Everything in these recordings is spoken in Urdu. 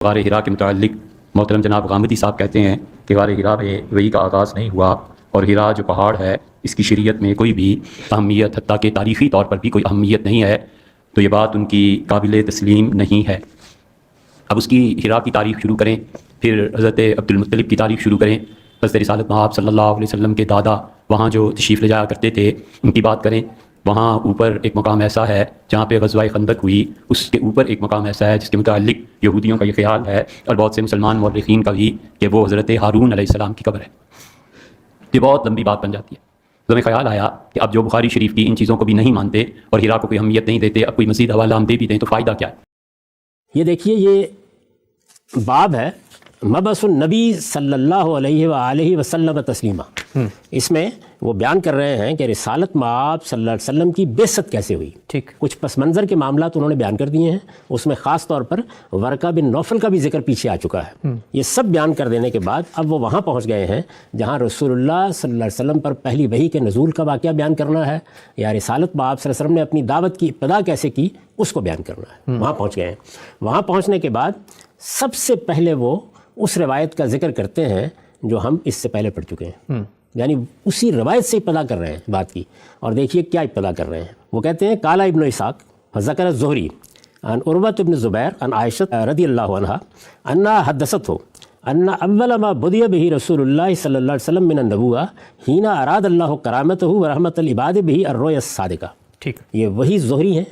غار ہرا کے متعلق محترم جناب غامدی صاحب کہتے ہیں کہ غار ہرا میں وحی کا آغاز نہیں ہوا، اور ہرا جو پہاڑ ہے اس کی شریعت میں کوئی بھی اہمیت، حتیٰ کہ تاریخی طور پر بھی کوئی اہمیت نہیں ہے، تو یہ بات ان کی قابل تسلیم نہیں ہے۔ اب اس کی ہرا کی تاریخ شروع کریں، پھر حضرت عبد المطلب کی تاریخ شروع کریں، حضرت رسالت مآب صلی اللہ علیہ وسلم کے دادا وہاں جو تشریف لے جایا کرتے تھے ان کی بات کریں۔ وہاں اوپر ایک مقام ایسا ہے جہاں پہ غزوہ خندق ہوئی، اس کے اوپر ایک مقام ایسا ہے جس کے متعلق یہودیوں کا یہ خیال ہے اور بہت سے مسلمان مورخین کا بھی کہ وہ حضرت ہارون علیہ السلام کی قبر ہے۔ یہ بہت لمبی بات بن جاتی ہے، تو ہمیں خیال آیا کہ اب جو بخاری شریف کی ان چیزوں کو بھی نہیں مانتے اور ہرا کو کوئی اہمیت نہیں دیتے، اب کوئی مزید حوالہ ہم دے بھی دیں تو فائدہ کیا ہے؟ یہ دیکھیے، یہ باب ہے مبعث النبی صلی اللہ علیہ وآلہ وسلم تسلیمہ۔ اس میں وہ بیان کر رہے ہیں کہ رسالت مآب صلی اللہ علیہ وسلم کی بعثت کیسے ہوئی۔ ٹھیک، کچھ پس منظر کے معاملات انہوں نے بیان کر دیے ہیں، اس میں خاص طور پر ورقہ بن نوفل کا بھی ذکر پیچھے آ چکا ہے۔ یہ سب بیان کر دینے کے بعد اب وہ وہاں پہنچ گئے ہیں جہاں رسول اللہ صلی اللہ علیہ وسلم پر پہلی وحی کے نزول کا واقعہ بیان کرنا ہے، یا رسالت مآب صلی اللہ علیہ وسلم نے اپنی دعوت کی ابتدا کیسے کی اس کو بیان کرنا ہے۔ وہاں پہنچ گئے ہیں۔ وہاں پہنچنے کے بعد سب سے پہلے وہ اس روایت کا ذکر کرتے ہیں جو ہم اس سے پہلے پڑھ چکے ہیں، یعنی اسی روایت سے ابتدا کر رہے ہیں بات کی۔ اور دیکھیے کیا ابتدا کر رہے ہیں، وہ کہتے ہیں قال ابن اسحاق فذکر الزہری عن عروۃ بن زبیر عن عائشہ رضی اللہ عنہا انہا حدثته ان اول ما بدی به رسول اللہ صلی اللہ علیہ وسلم من النبوہ حین اراد اللہ کرامتہ ورحمت العباد به الرؤیا الصادقہ۔ ٹھیک، یہ وہی زہری ہیں،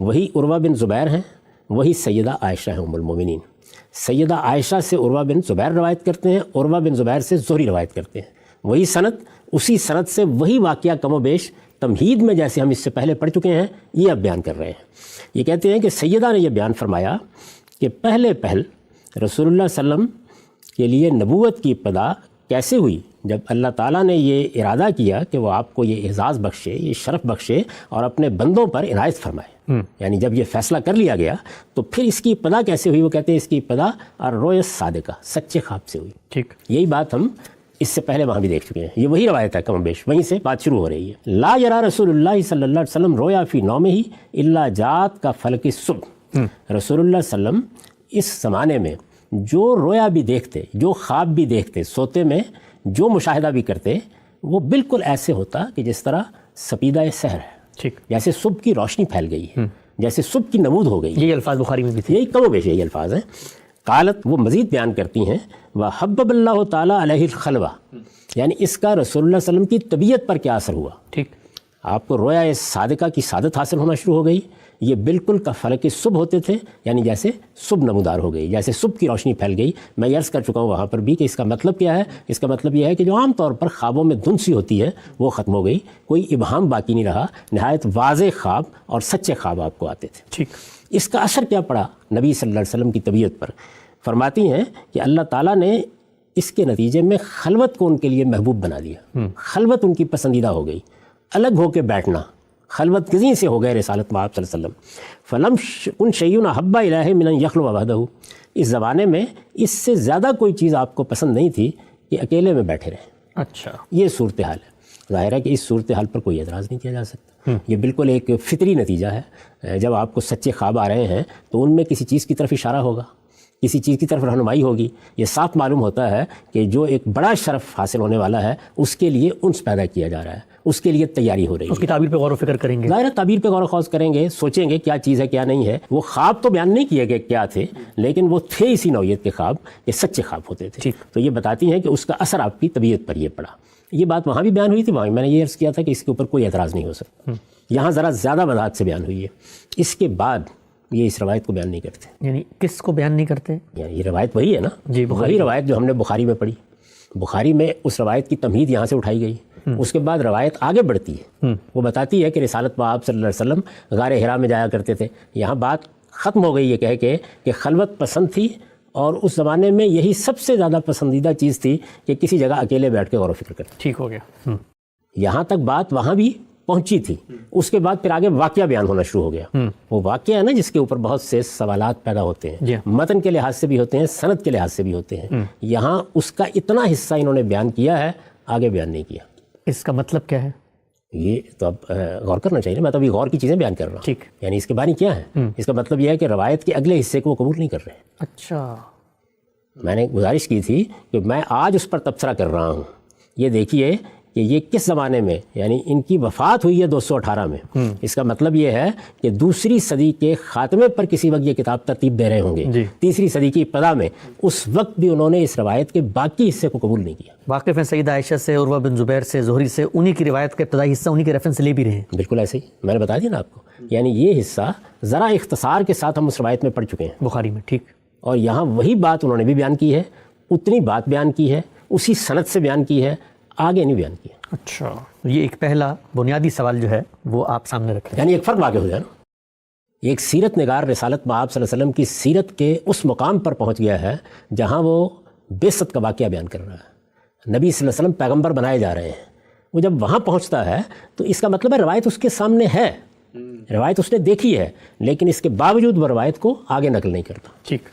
وہی عروہ بن زبیر ہیں، وہی سیدہ عائشہ ہیں ام المومنین۔ سیدہ عائشہ سے عروہ بن زبیر روایت کرتے ہیں، عروہ بن زبیر سے زہری روایت کرتے ہیں، وہی سند، اسی سند سے وہی واقعہ کم و بیش تمہید میں جیسے ہم اس سے پہلے پڑھ چکے ہیں یہ اب بیان کر رہے ہیں۔ یہ کہتے ہیں کہ سیدہ نے یہ بیان فرمایا کہ پہلے پہل رسول اللہ صلی اللہ علیہ وسلم کے لیے نبوت کی ابتدا کیسے ہوئی، جب اللہ تعالیٰ نے یہ ارادہ کیا کہ وہ آپ کو یہ اعزاز بخشے، یہ شرف بخشے اور اپنے بندوں پر عنایت فرمائے۔ یعنی جب یہ فیصلہ کر لیا گیا تو پھر اس کی ابتدا کیسے ہوئی؟ وہ کہتے ہیں اس کی ابتدا الرؤیا الصادقہ، سچے خواب سے ہوئی۔ ٹھیک، یہی بات ہم اس سے پہلے وہاں بھی دیکھ چکے ہیں، یہ وہی روایت ہے کم و بیش، وہیں سے بات شروع ہو رہی ہے۔ لا یرا رسول اللہ صلی اللہ علیہ وسلم رویا فی نومہ الا جات کا فلک الصبح۔ رسول اللہ صلی اللہ علیہ وسلم اس زمانے میں جو رویا بھی دیکھتے، جو خواب بھی دیکھتے، سوتے میں جو مشاہدہ بھی کرتے، وہ بالکل ایسے ہوتا کہ جس طرح سپیدہ سحر ہے، ٹھیک، جیسے صبح کی روشنی پھیل گئی ہے، جیسے صبح کی نمود ہو گئی ہے۔ یہ الفاظ بخاری میں بھی تھے۔ یہی کم و بیش یہی الفاظ ہیں۔ قالت، وہ مزید بیان کرتی ہیں، وحبب اللہ تعالیٰ علیہ الخلوہ، یعنی اس کا رسول اللہ صلی اللہ علیہ وسلم کی طبیعت پر کیا اثر ہوا۔ ٹھیک، آپ کو رویا صادقہ کی سعادت حاصل ہونا شروع ہو گئی، یہ بالکل کا فلک صبح ہوتے تھے، یعنی جیسے صبح نمودار ہو گئی، جیسے صبح کی روشنی پھیل گئی۔ میں یہ عرض کر چکا ہوں وہاں پر بھی کہ اس کا مطلب کیا ہے، اس کا مطلب یہ ہے کہ جو عام طور پر خوابوں میں دھند سی ہوتی ہے وہ ختم ہو گئی، کوئی ابہام باقی نہیں رہا، نہایت واضح خواب اور سچے خواب آپ کو آتے تھے۔ ٹھیک، اس کا اثر کیا پڑا نبی صلی اللہ علیہ وسلم کی طبیعت پر؟ فرماتی ہیں کہ اللہ تعالیٰ نے اس کے نتیجے میں خلوت کو ان کے لیے محبوب بنا دیا، خلوت ان کی پسندیدہ ہو گئی، الگ ہو کے بیٹھنا، خلوت گزین سے ہو گئے رسالت مآب صلی اللہ علیہ وسلم۔ فلم ان شیون احب الیہ من ان یخلو وحدہ، اس زمانے میں اس سے زیادہ کوئی چیز آپ کو پسند نہیں تھی کہ اکیلے میں بیٹھے رہیں۔ اچھا، یہ صورتحال ہے، ظاہر ہے کہ اس صورتحال پر کوئی اعتراض نہیں کیا جا سکتا، یہ بالکل ایک فطری نتیجہ ہے۔ جب آپ کو سچے خواب آ رہے ہیں تو ان میں کسی چیز کی طرف اشارہ ہوگا، کسی چیز کی طرف رہنمائی ہوگی۔ یہ صاف معلوم ہوتا ہے کہ جو ایک بڑا شرف حاصل ہونے والا ہے اس کے لیے انس پیدا کیا جا رہا ہے، اس کے لیے تیاری ہو رہی ہے۔ اس کی تعبیر پہ غور و فکر کریں گے، ظاہر تعبیر پہ غور و خوض کریں گے، سوچیں گے کیا چیز ہے کیا نہیں ہے۔ وہ خواب تو بیان نہیں کیے گئے کیا تھے، لیکن وہ تھے اسی نوعیت کے خواب، یہ سچے خواب ہوتے تھے۔ تو یہ بتاتی ہیں کہ اس کا اثر آپ کی طبیعت پر یہ پڑا۔ یہ بات وہاں بھی بیان ہوئی تھی، وہاں میں نے یہ عرض کیا تھا کہ اس کے اوپر کوئی اعتراض نہیں ہو سکتا، یہاں ذرا زیادہ وضاحت سے بیان ہوئی ہے۔ اس کے بعد یہ اس روایت کو بیان نہیں کرتے، یعنی کس کو بیان نہیں کرتے؟ یعنی یہ روایت وہی ہے نا، جی، وہی روایت جو ہم نے بخاری میں پڑھی۔ بخاری میں اس روایت کی تمہید یہاں سے اٹھائی گئی، اس کے بعد روایت آگے بڑھتی ہے، وہ بتاتی ہے کہ رسالت مآب صلی اللہ علیہ وسلم غار ہرا میں جایا کرتے تھے۔ یہاں بات ختم ہو گئی یہ کہہ کے کہ خلوت پسند تھی، اور اس زمانے میں یہی سب سے زیادہ پسندیدہ چیز تھی کہ کسی جگہ اکیلے بیٹھ کے غور و فکر کرتے۔ ٹھیک ہو گیا، یہاں تک بات وہاں بھی پہنچی تھی۔ اس کے بعد پھر آگے واقعہ بیان ہونا شروع ہو گیا۔ وہ واقعہ ہے نا جس کے اوپر بہت سے سوالات پیدا ہوتے ہیں، متن کے لحاظ سے بھی ہوتے ہیں، سند کے لحاظ سے بھی ہوتے ہیں۔ یہاں اس کا اتنا حصہ انہوں نے بیان کیا ہے، آگے بیان نہیں کیا۔ اس کا مطلب کیا ہے؟ یہ تو اب غور کرنا چاہیے نا، میں تو ابھی غور کی چیزیں بیان کر رہا ہوں. ٹھیک. یعنی اس کے بانی کیا ہے؟ اس کا مطلب یہ ہے کہ روایت کے اگلے حصے کو وہ قبول نہیں کر رہے ہیں. اچھا. میں نے گزارش کی تھی کہ میں آج اس پر تبصرہ کر رہا ہوں. یہ دیکھیے کہ یہ کس زمانے میں، یعنی ان کی وفات ہوئی ہے 218 میں. اس کا مطلب یہ ہے کہ دوسری صدی کے خاتمے پر کسی وقت یہ کتاب ترتیب دے رہے ہوں گے. تیسری صدی کی ابتدا میں اس وقت بھی انہوں نے اس روایت کے باقی حصے کو قبول نہیں کیا. واقف ہیں سیدہ عائشہ سے، عروہ بن زبیر سے، زہری سے، انہی کی روایت کا ابتدائی حصہ انہی کے ریفرنس سے لے بھی رہے ہیں. بالکل ایسے ہی میں نے بتا دیا نا آپ کو. یعنی یہ حصہ ذرا اختصار کے ساتھ ہم اس روایت میں پڑھ چکے ہیں بخاری میں. ٹھیک. اور یہاں وہی بات انہوں نے بھی بیان کی ہے، اتنی بات بیان کی ہے، اسی سند سے بیان کی ہے، آگے نہیں بیان کیا. اچھا. یہ ایک پہلا بنیادی سوال جو ہے وہ آپ سامنے رکھیں. یعنی ایک فرق واقع ہو جائے نا. ایک سیرت نگار رسالت مآب صلی اللہ علیہ وسلم کی سیرت کے اس مقام پر پہنچ گیا ہے جہاں وہ بعثت کا واقعہ بیان کر رہا ہے. نبی صلی اللہ علیہ وسلم پیغمبر بنائے جا رہے ہیں. وہ جب وہاں پہنچتا ہے تو اس کا مطلب ہے روایت اس کے سامنے ہے، روایت اس نے دیکھی ہے، لیکن اس کے باوجود وہ روایت کو آگے نقل نہیں کرتا. ٹھیک.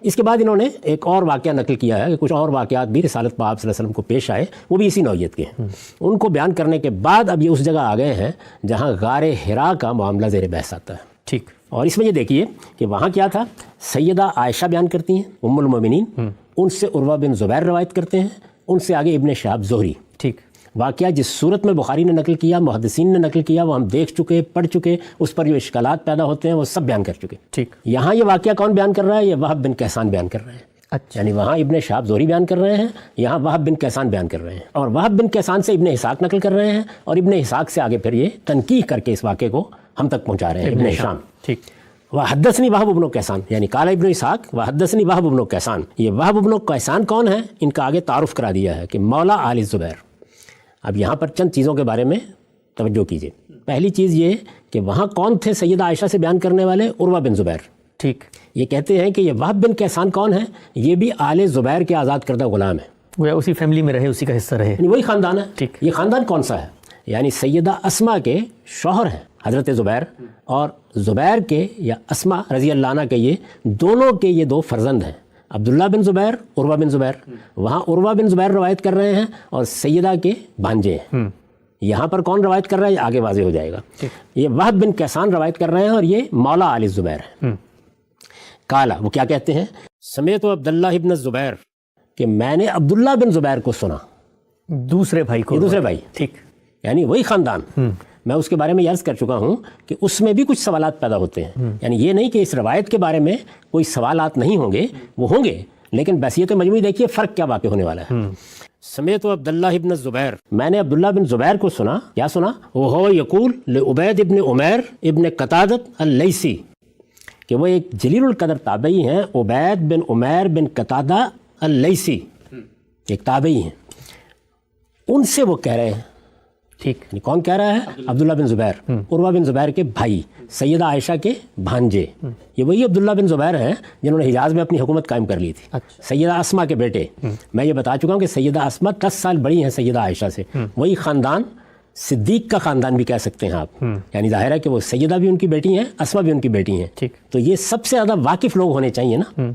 اس کے بعد انہوں نے ایک اور واقعہ نقل کیا ہے کہ کچھ اور واقعات بھی رسالت مآب صلی اللہ علیہ وسلم کو پیش آئے، وہ بھی اسی نوعیت کے ہیں. ان کو بیان کرنے کے بعد اب یہ اس جگہ آ گئے ہیں جہاں غار حرا کا معاملہ زیر بحث آتا ہے. ٹھیک. اور اس میں یہ دیکھیے کہ وہاں کیا تھا. سیدہ عائشہ بیان کرتی ہیں ام المومنین، ان سے عروہ بن زبیر روایت کرتے ہیں، ان سے آگے ابن شہاب زہری. ٹھیک. واقعہ جس صورت میں بخاری نے نقل کیا، محدثین نے نقل کیا، وہ ہم دیکھ چکے، پڑھ چکے، اس پر جو اشکالات پیدا ہوتے ہیں وہ سب بیان کر چکے. ٹھیک. یہاں یہ واقعہ کون بیان کر رہا ہے؟ یہ وہب بن کیسان بیان کر رہے ہیں. اچھا. یعنی وہاں ابن شہاب زہری بیان کر رہے ہیں، یہاں وہب بن کیسان بیان کر رہے ہیں، اور وہب بن کیسان سے ابن اسحاق نقل کر رہے ہیں، اور ابن اسحاق سے آگے پھر یہ تنقیح کر کے اس واقعے کو ہم تک پہنچا رہے ہیں. ابن شام. ٹھیک. وحدثنی وہب بن کیسان، یعنی قال ابن اسحاق وحدثنی وہب بن کیسان. یہ وہب بن کیسان کون ہیں؟ ان کا آگے تعارف کرا دیا ہے کہ مولا آل زبیر. اب یہاں پر چند چیزوں کے بارے میں توجہ کیجیے. پہلی چیز یہ کہ وہاں کون تھے سیدہ عائشہ سے بیان کرنے والے؟ عروہ بن زبیر. ٹھیک. یہ کہتے ہیں کہ یہ وہب بن کیسان کون ہیں؟ یہ بھی آل زبیر کے آزاد کردہ غلام ہیں، گویا اسی فیملی میں رہے، اسی کا حصہ رہے. یعنی وہی خاندان ہے. ٹھیک. یہ خاندان کون سا ہے؟ یعنی سیدہ اسما کے شوہر ہیں حضرت زبیر، اور زبیر کے یا اسما رضی اللہ عنہ کے یہ دونوں کے یہ دو فرزند ہیں، عبداللہ بن زبیر، عروہ بن زبیر. وہاں عروہ بن زبیر روایت کر رہے ہیں اور سیدہ کے بھانجے ہیں. یہاں پر کون روایت کر رہا ہے یہ آگے واضح ہو جائے گا. یہ وہب بن کیسان روایت کر رہے ہیں اور یہ مولا آل زبیر ہیں. کالا، وہ کیا کہتے ہیں؟ سمیت عبداللہ ابن زبیر، کہ میں نے عبداللہ بن زبیر کو سنا. دوسرے بھائی کو. یہ دوسرے بھائی. ٹھیک. یعنی وہی خاندان. میں اس کے بارے میں عرض کر چکا ہوں کہ اس میں بھی کچھ سوالات پیدا ہوتے ہیں. یعنی یہ نہیں کہ اس روایت کے بارے میں کوئی سوالات نہیں ہوں گے، وہ ہوں گے، لیکن بحثیت مجموعی دیکھیے فرق کیا واقع ہونے والا ہے. سمیت عبداللہ ابن زبیر، میں نے عبداللہ بن زبیر کو سنا. کیا سنا؟ وہ یقول لعبید ابن عمیر ابن قتادۃ اللیثی، کہ وہ ایک جلیل القدر تابعی ہیں، عبید بن عمیر بن قتادہ اللیثی، ایک تابعی ہیں. ان سے وہ کہہ رہے ہیں. ٹھیک. کون کہہ رہا ہے؟ عبداللہ بن زبیر، عروہ بن زبیر کے بھائی، سیدہ عائشہ کے بھانجے. یہ وہی عبداللہ بن زبیر ہیں جنہوں نے حجاز میں اپنی حکومت قائم کر لی تھی. اچھا. سیدہ اسما کے بیٹے. میں یہ بتا چکا ہوں کہ سیدہ اسما 10 سال بڑی ہیں سیدہ عائشہ سے. وہی خاندان، صدیق کا خاندان بھی کہہ سکتے ہیں آپ. یعنی ظاہر ہے کہ وہ سیدہ بھی ان کی بیٹی ہیں، اسما بھی ان کی بیٹی ہیں. ٹھیک. تو یہ سب سے زیادہ واقف لوگ ہونے چاہیے نا.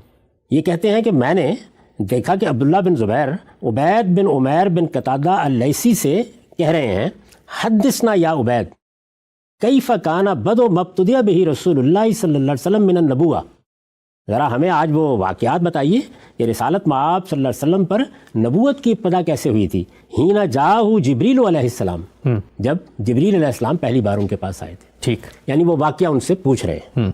یہ کہتے ہیں کہ میں نے دیکھا کہ عبداللہ بن زبیر عبید بن عمیر بن قتادہ اللیثی سے کہہ رہے ہیں، حدثنا یا عبید کیف کان بدء مبتدی بہ رسول اللہ صلی اللہ علیہ وسلم من النبوہ. ذرا ہمیں آج وہ واقعات بتائیے کہ رسالت مآب صلی اللہ علیہ وسلم پر نبوت کی ابتدا کیسے ہوئی تھی. ہینا جاءہ جبریل علیہ السلام، جب جبریل علیہ السلام پہلی بار ان کے پاس آئے تھے. ٹھیک. یعنی وہ واقعہ ان سے پوچھ رہے ہیں.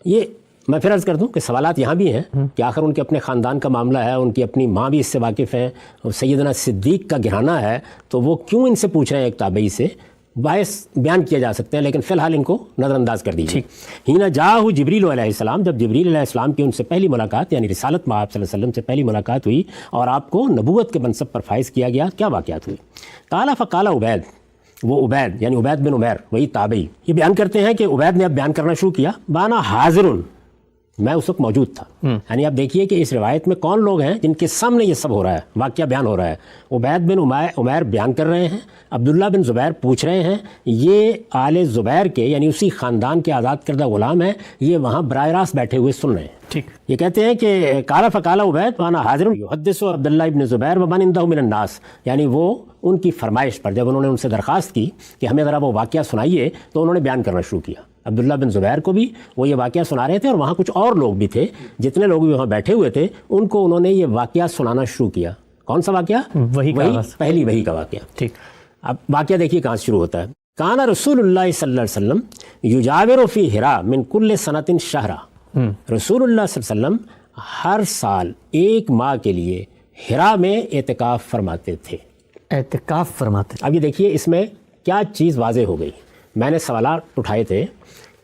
یہ میں پھر عرض کر دوں کہ سوالات یہاں بھی ہیں کہ آخر ان کے اپنے خاندان کا معاملہ ہے، ان کی اپنی ماں بھی اس سے واقف ہیں، اور سیدنا صدیق کا گھرانہ ہے، تو وہ کیوں ان سے پوچھ رہے ہیں ایک تابعی سے، باعث بیان کیا جا سکتے ہیں، لیکن فی الحال ان کو نظر انداز کر دیجیے. ہینا جاءہ جبریل علیہ السلام، جب جبریل علیہ السلام کی ان سے پہلی ملاقات، یعنی رسالت مآب صلی اللہ علیہ وسلم سے پہلی ملاقات ہوئی اور آپ کو نبوت کے منصب پر فائز کیا گیا، کیا واقعات ہوئی؟ قال فقال عبید، وہ عبید یعنی عبید بن عمیر، وہی تابعی، یہ بیان کرتے ہیں کہ عبید نے اب بیان کرنا شروع کیا. بانا حاضر، میں اس وقت موجود تھا. یعنی آپ دیکھیے کہ اس روایت میں کون لوگ ہیں جن کے سامنے یہ سب ہو رہا ہے, واقعہ بیان ہو رہا ہے. عبید بن عمیر بیان کر رہے ہیں, عبداللہ بن زبیر پوچھ رہے ہیں, یہ آل زبیر کے یعنی اسی خاندان کے آزاد کردہ غلام ہیں, یہ وہاں براہ راست بیٹھے ہوئے سن رہے ہیں. ٹھیک. یہ کہتے ہیں کہ قال فقال عبید وانا حاضر یحدث عبداللہ ابن زبیر ومن عنده من الناس, یعنی وہ ان کی فرمائش پر جب انہوں نے ان سے درخواست کی کہ ہمیں ذرا وہ واقعہ سنائیے تو انہوں نے بیان کرنا شروع کیا. عبداللہ بن زبیر کو بھی وہ یہ واقعہ سنا رہے تھے, اور وہاں کچھ اور لوگ بھی تھے, جتنے لوگ بھی وہاں بیٹھے ہوئے تھے ان کو انہوں نے یہ واقعہ سنانا شروع کیا. کون سا واقعہ؟ وہی پہلی وہی کا واقعہ. ٹھیک. اب واقعہ دیکھیے کہاں سے شروع ہوتا ہے. کان رسول اللہ صلی اللہ علیہ وسلم یجاور فی حرا من کل سنۃ شہرا. رسول اللہ صلی اللہ علیہ وسلم ہر سال 1 ماہ کے لیے حرا میں اعتکاف فرماتے تھے. اعتکاف فرماتے. اب یہ دیکھیے اس میں کیا چیز واضح ہو گئی. میں نے سوالات اٹھائے تھے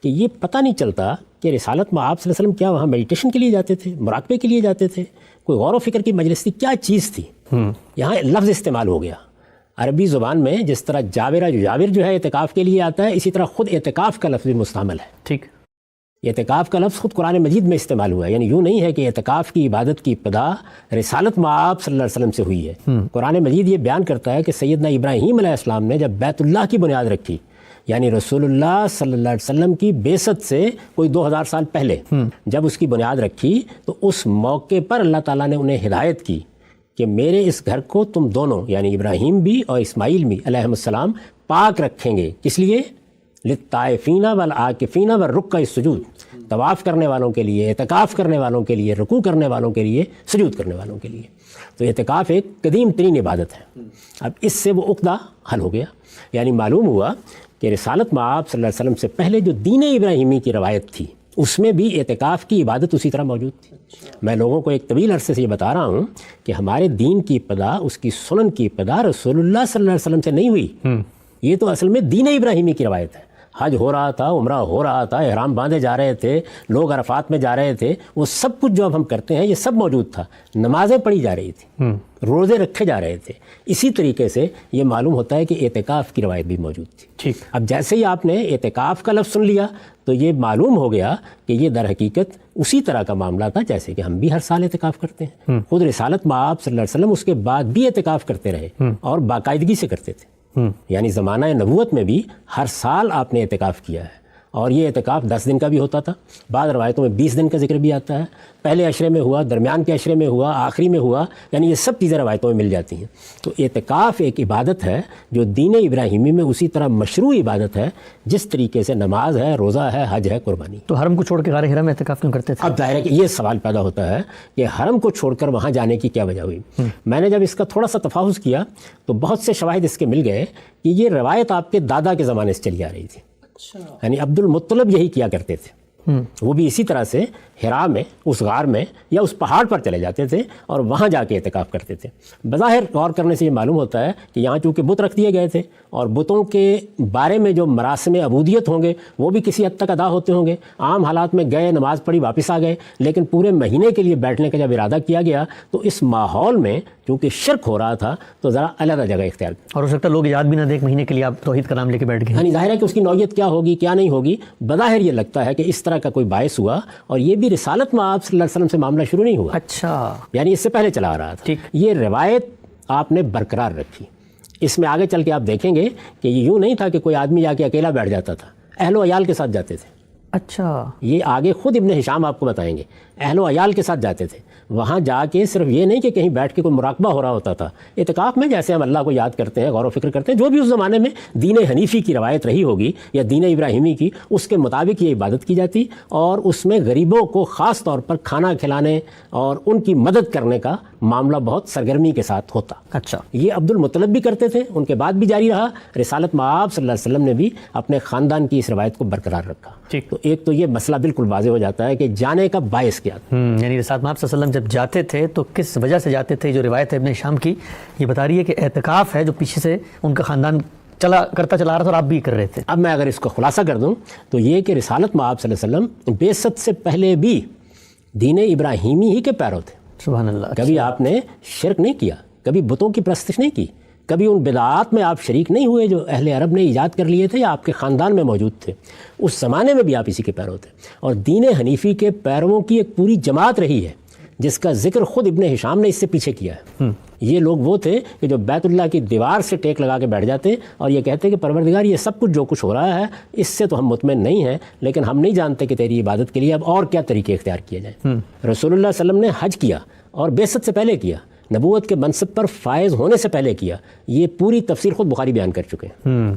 کہ یہ پتہ نہیں چلتا کہ رسالت میں آپ صلی اللہ علیہ وسلم کیا وہاں میڈیٹیشن کے لیے جاتے تھے, مراقبے کے لیے جاتے تھے, کوئی غور و فکر کی مجلس تھی, کیا چیز تھی. یہاں لفظ استعمال ہو گیا. عربی زبان میں جس طرح جاورہ یجاور جو ہے اعتکاف کے لیے آتا ہے, اسی طرح خود اعتکاف کا لفظ بھی مستعمل ہے. ٹھیک. اعتکاف کا لفظ خود قرآن مجید میں استعمال ہوا ہے. یعنی یوں نہیں ہے کہ اعتکاف کی عبادت کی ابتدا رسالت مآب صلی اللہ علیہ وسلم سے ہوئی ہے. قرآن مجید یہ بیان کرتا ہے کہ سیدنا ابراہیم علیہ السلام نے جب بیت اللہ کی بنیاد رکھی, یعنی رسول اللہ صلی اللہ علیہ وسلم کی بعثت سے کوئی 2000 سال پہلے جب اس کی بنیاد رکھی, تو اس موقع پر اللہ تعالیٰ نے انہیں ہدایت کی کہ میرے اس گھر کو تم دونوں یعنی ابراہیم بھی اور اسماعیل بھی علیہ السلام پاک رکھیں گے. کس لیے؟ للطائفین والعاکفین والرکع السجود, طواف کرنے والوں کے لیے, اعتکاف کرنے والوں کے لیے, رکوع کرنے والوں کے لیے, سجود کرنے والوں کے لیے. تو اعتکاف ایک قدیم ترین عبادت ہے. اب اس سے وہ عقدہ حل ہو گیا. یعنی معلوم ہوا کہ رسالت مآب صلی اللہ علیہ وسلم سے پہلے جو دین ابراہیمی کی روایت تھی اس میں بھی اعتکاف کی عبادت اسی طرح موجود تھی. میں لوگوں کو ایک طویل عرصے سے یہ بتا رہا ہوں کہ ہمارے دین کی ابتدا, اس کی سنن کی ابتدا رسول اللہ صلی اللہ علیہ وسلم سے نہیں ہوئی. یہ تو اصل میں دین ابراہیمی کی روایت ہے. حج ہو رہا تھا, عمرہ ہو رہا تھا, احرام باندھے جا رہے تھے, لوگ عرفات میں جا رہے تھے, وہ سب کچھ جو اب ہم کرتے ہیں یہ سب موجود تھا. نمازیں پڑھی جا رہی تھی, روزے رکھے جا رہے تھے. اسی طریقے سے یہ معلوم ہوتا ہے کہ اعتکاف کی روایت بھی موجود تھی. ٹھیک. اب جیسے ہی آپ نے اعتکاف کا لفظ سن لیا تو یہ معلوم ہو گیا کہ یہ در حقیقت اسی طرح کا معاملہ تھا جیسے کہ ہم بھی ہر سال اعتکاف کرتے ہیں. خود رسالت مآب صلی اللہ علیہ وسلم اس کے بعد بھی اعتکاف کرتے رہے اور باقاعدگی سے کرتے تھے. یعنی زمانہ نبوت میں بھی ہر سال آپ نے اعتکاف کیا ہے, اور یہ اعتکاف 10 دن کا بھی ہوتا تھا. بعض روایتوں میں 20 دن کا ذکر بھی آتا ہے. پہلے عشرے میں ہوا, درمیان کے عشرے میں ہوا, آخری میں ہوا, یعنی یہ سب چیزیں روایتوں میں مل جاتی ہیں. تو اعتکاف ایک عبادت ہے جو دین ابراہیمی میں اسی طرح مشروع عبادت ہے جس طریقے سے نماز ہے, روزہ ہے, حج ہے, قربانی. تو حرم کو چھوڑ کے غار حرا میں اعتکاف کیوں کرتے تھے؟ اب ظاہر ہے کہ یہ سوال پیدا ہوتا ہے کہ حرم کو چھوڑ کر وہاں جانے کی کیا وجہ ہوئی. میں نے جب اس کا تھوڑا سا تفاحص کیا تو بہت سے شواہد اس کے مل گئے کہ یہ روایت آپ کے دادا کے زمانے سے چلی آ رہی تھی. یعنی عبد المطلب یہی کیا کرتے تھے. وہ بھی اسی طرح سے حرا میں, اس غار میں یا اس پہاڑ پر چلے جاتے تھے اور وہاں جا کے اعتکاف کرتے تھے. بظاہر غور کرنے سے یہ معلوم ہوتا ہے کہ یہاں چونکہ بت رکھ دیے گئے تھے اور بتوں کے بارے میں جو مراسم عبودیت ہوں گے وہ بھی کسی حد تک ادا ہوتے ہوں گے. عام حالات میں گئے, نماز پڑھی, واپس آ گئے, لیکن پورے مہینے کے لیے بیٹھنے کا جب ارادہ کیا گیا تو اس ماحول میں چونکہ شرک ہو رہا تھا تو ذرا علیحدہ جگہ اختیار کی. اور ہو سکتا ہے لوگ یاد بھی نہ دیں ایک مہینے کے لیے آپ توحید کا نام لے کے بیٹھ گئے. یعنی ظاہر ہے کہ اس کی نوعیت کیا ہوگی کیا نہیں ہوگی. بظاہر یہ لگتا ہے کہ اس طرح کا کوئی باعث ہوا, اور یہ بھی رسالت مآب صلی اللہ علیہ وسلم سے معاملہ شروع نہیں ہوا. اچھا. یعنی اس سے پہلے چلا آ رہا تھا. یہ روایت آپ نے برقرار رکھی. اس میں آگے چل کے آپ دیکھیں گے کہ یہ یوں نہیں تھا کہ کوئی آدمی جا کے اکیلا بیٹھ جاتا تھا, اہل و عیال کے ساتھ جاتے تھے. اچھا. یہ آگے خود ابن ہشام آپ کو بتائیں گے. اہل و عیال کے ساتھ جاتے تھے. وہاں جا کے صرف یہ نہیں کہ کہیں بیٹھ کے کوئی مراقبہ ہو رہا ہوتا تھا. اعتکاف میں جیسے ہم اللہ کو یاد کرتے ہیں, غور و فکر کرتے ہیں, جو بھی اس زمانے میں دین حنیفی کی روایت رہی ہوگی یا دین ابراہیمی کی, اس کے مطابق یہ عبادت کی جاتی, اور اس میں غریبوں کو خاص طور پر کھانا کھلانے اور ان کی مدد کرنے کا معاملہ بہت سرگرمی کے ساتھ ہوتا. اچھا. یہ عبد المطلب بھی کرتے تھے, ان کے بعد بھی جاری رہا. رسالت مآب صلی اللہ علیہ وسلم نے بھی اپنے خاندان کی اس روایت کو برقرار رکھا. تو ایک تو یہ مسئلہ بالکل واضح ہو جاتا ہے کہ جانے کا باعث کیا تھا. یعنی رسالت مآب صلی اللہ علیہ وسلم جب جاتے تھے تو کس وجہ سے جاتے تھے؟ جو روایت ہے ابن ہشام کی یہ بتا رہی ہے کہ اعتکاف ہے جو پیچھے سے ان کا خاندان کرتا چلا رہا تھا اور آپ بھی کر رہے تھے. اب میں اگر اس کو خلاصہ کر دوں تو یہ کہ رسالت مآب صلی اللہ علیہ وسلم بعثت سے پہلے بھی دین ابراہیمی ہی کے پیرو تھے. سبحان اللہ. کبھی آپ نے شرک نہیں کیا, کبھی بتوں کی پرستش نہیں کی, کبھی ان بدعات میں آپ شریک نہیں ہوئے جو اہل عرب نے ایجاد کر لیے تھے یا آپ کے خاندان میں موجود تھے؟ اس زمانے میں بھی آپ اسی کے پیرو تھے، اور دین حنیفی کے پیرووں کی ایک پوری جماعت رہی ہے جس کا ذکر خود ابن ہشام نے اس سے پیچھے کیا ہے۔ یہ لوگ وہ تھے کہ جو بیت اللہ کی دیوار سے ٹیک لگا کے بیٹھ جاتے اور یہ کہتے کہ پروردگار یہ سب کچھ جو کچھ ہو رہا ہے اس سے تو ہم مطمئن نہیں ہیں، لیکن ہم نہیں جانتے کہ تیری عبادت کے لیے اب اور کیا طریقے اختیار کیے جائیں۔ رسول اللہ صلی اللہ علیہ وسلم نے حج کیا اور بعثت سے پہلے کیا، نبوت کے منصب پر فائز ہونے سے پہلے کیا، یہ پوری تفسیر خود بخاری بیان کر چکے ہیں۔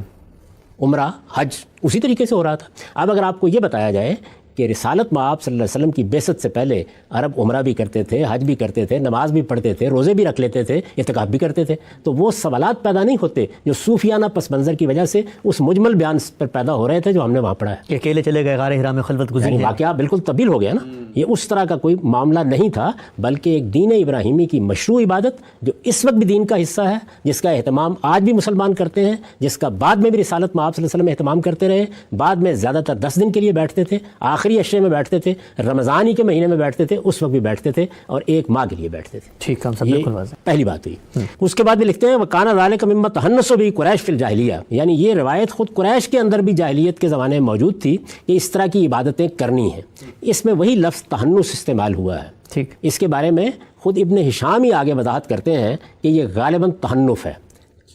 عمرہ حج اسی طریقے سے ہو رہا تھا۔ اب اگر آپ کو یہ بتایا جائے کہ رسالت میں آپ صلی اللہ علیہ وسلم کی بعثت سے پہلے عرب عمرہ بھی کرتے تھے، حج بھی کرتے تھے، نماز بھی پڑھتے تھے، روزے بھی رکھ لیتے تھے، اعتکاف بھی کرتے تھے، تو وہ سوالات پیدا نہیں ہوتے جو صوفیانہ پس منظر کی وجہ سے اس مجمل بیان پر پیدا ہو رہے تھے جو ہم نے وہاں پڑھا ہے۔ اکیلے چلے گئے غار حرا میں خلوت گزری یعنی واقعہ بالکل تبدیل ہو گیا نا۔ یہ اس طرح کا کوئی معاملہ نہیں تھا، بلکہ ایک دین ابراہیمی کی مشروع عبادت جو اس وقت بھی دین کا حصہ ہے، جس کا اہتمام آج بھی مسلمان کرتے ہیں، جس کا بعد میں بھی رسالت میں آپ صلی اللہ علیہ وسلم اہتمام کرتے رہے۔ بعد میں زیادہ تر 10 دن کے لیے بیٹھتے تھے، آخری عشرے میں بیٹھتے تھے، رمضان ہی کے مہینے میں بیٹھتے تھے، اس وقت بھی بیٹھتے تھے، اور 1 ماہ کے لیے بیٹھتے تھے۔ ٹھیک، ہم سب یہ بالکل واضح۔ پہلی بات ہوئی۔ اس کے بعد بھی لکھتے ہیں وَكَانَ ذَلِكَ مِمَّا تَحَنَّسُ بِهِ قریش فی الجاہلیہ، یعنی یہ روایت خود قریش کے اندر بھی جاہلیت کے زمانے میں موجود تھی کہ اس طرح کی عبادتیں کرنی ہیں۔ اس میں وہی لفظ تحنس استعمال ہوا ہے۔ ٹھیک، اس کے بارے میں خود ابن ہشام ہی آگے وضاحت کرتے ہیں کہ یہ غالباً تحنف ہے۔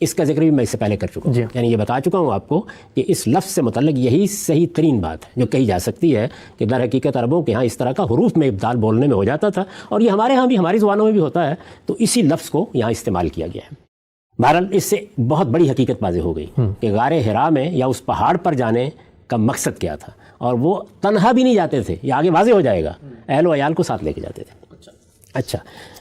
اس کا ذکر بھی میں اس سے پہلے کر چکا ہوں، یعنی یہ بتا چکا ہوں آپ کو کہ اس لفظ سے متعلق یہی صحیح ترین بات ہے جو کہی جا سکتی ہے کہ در حقیقت عربوں کے ہاں اس طرح کا حروف میں ابدال بولنے میں ہو جاتا تھا، اور یہ ہمارے ہاں بھی ہماری زبانوں میں بھی ہوتا ہے، تو اسی لفظ کو یہاں استعمال کیا گیا ہے۔ بہرحال اس سے بہت بڑی حقیقت واضح ہو گئی کہ غار حرا میں یا اس پہاڑ پر جانے کا مقصد کیا تھا، اور وہ تنہا بھی نہیں جاتے تھے، یہ آگے واضح ہو جائے گا، اہل و عیال کو ساتھ لے کے جاتے تھے۔ اچھا،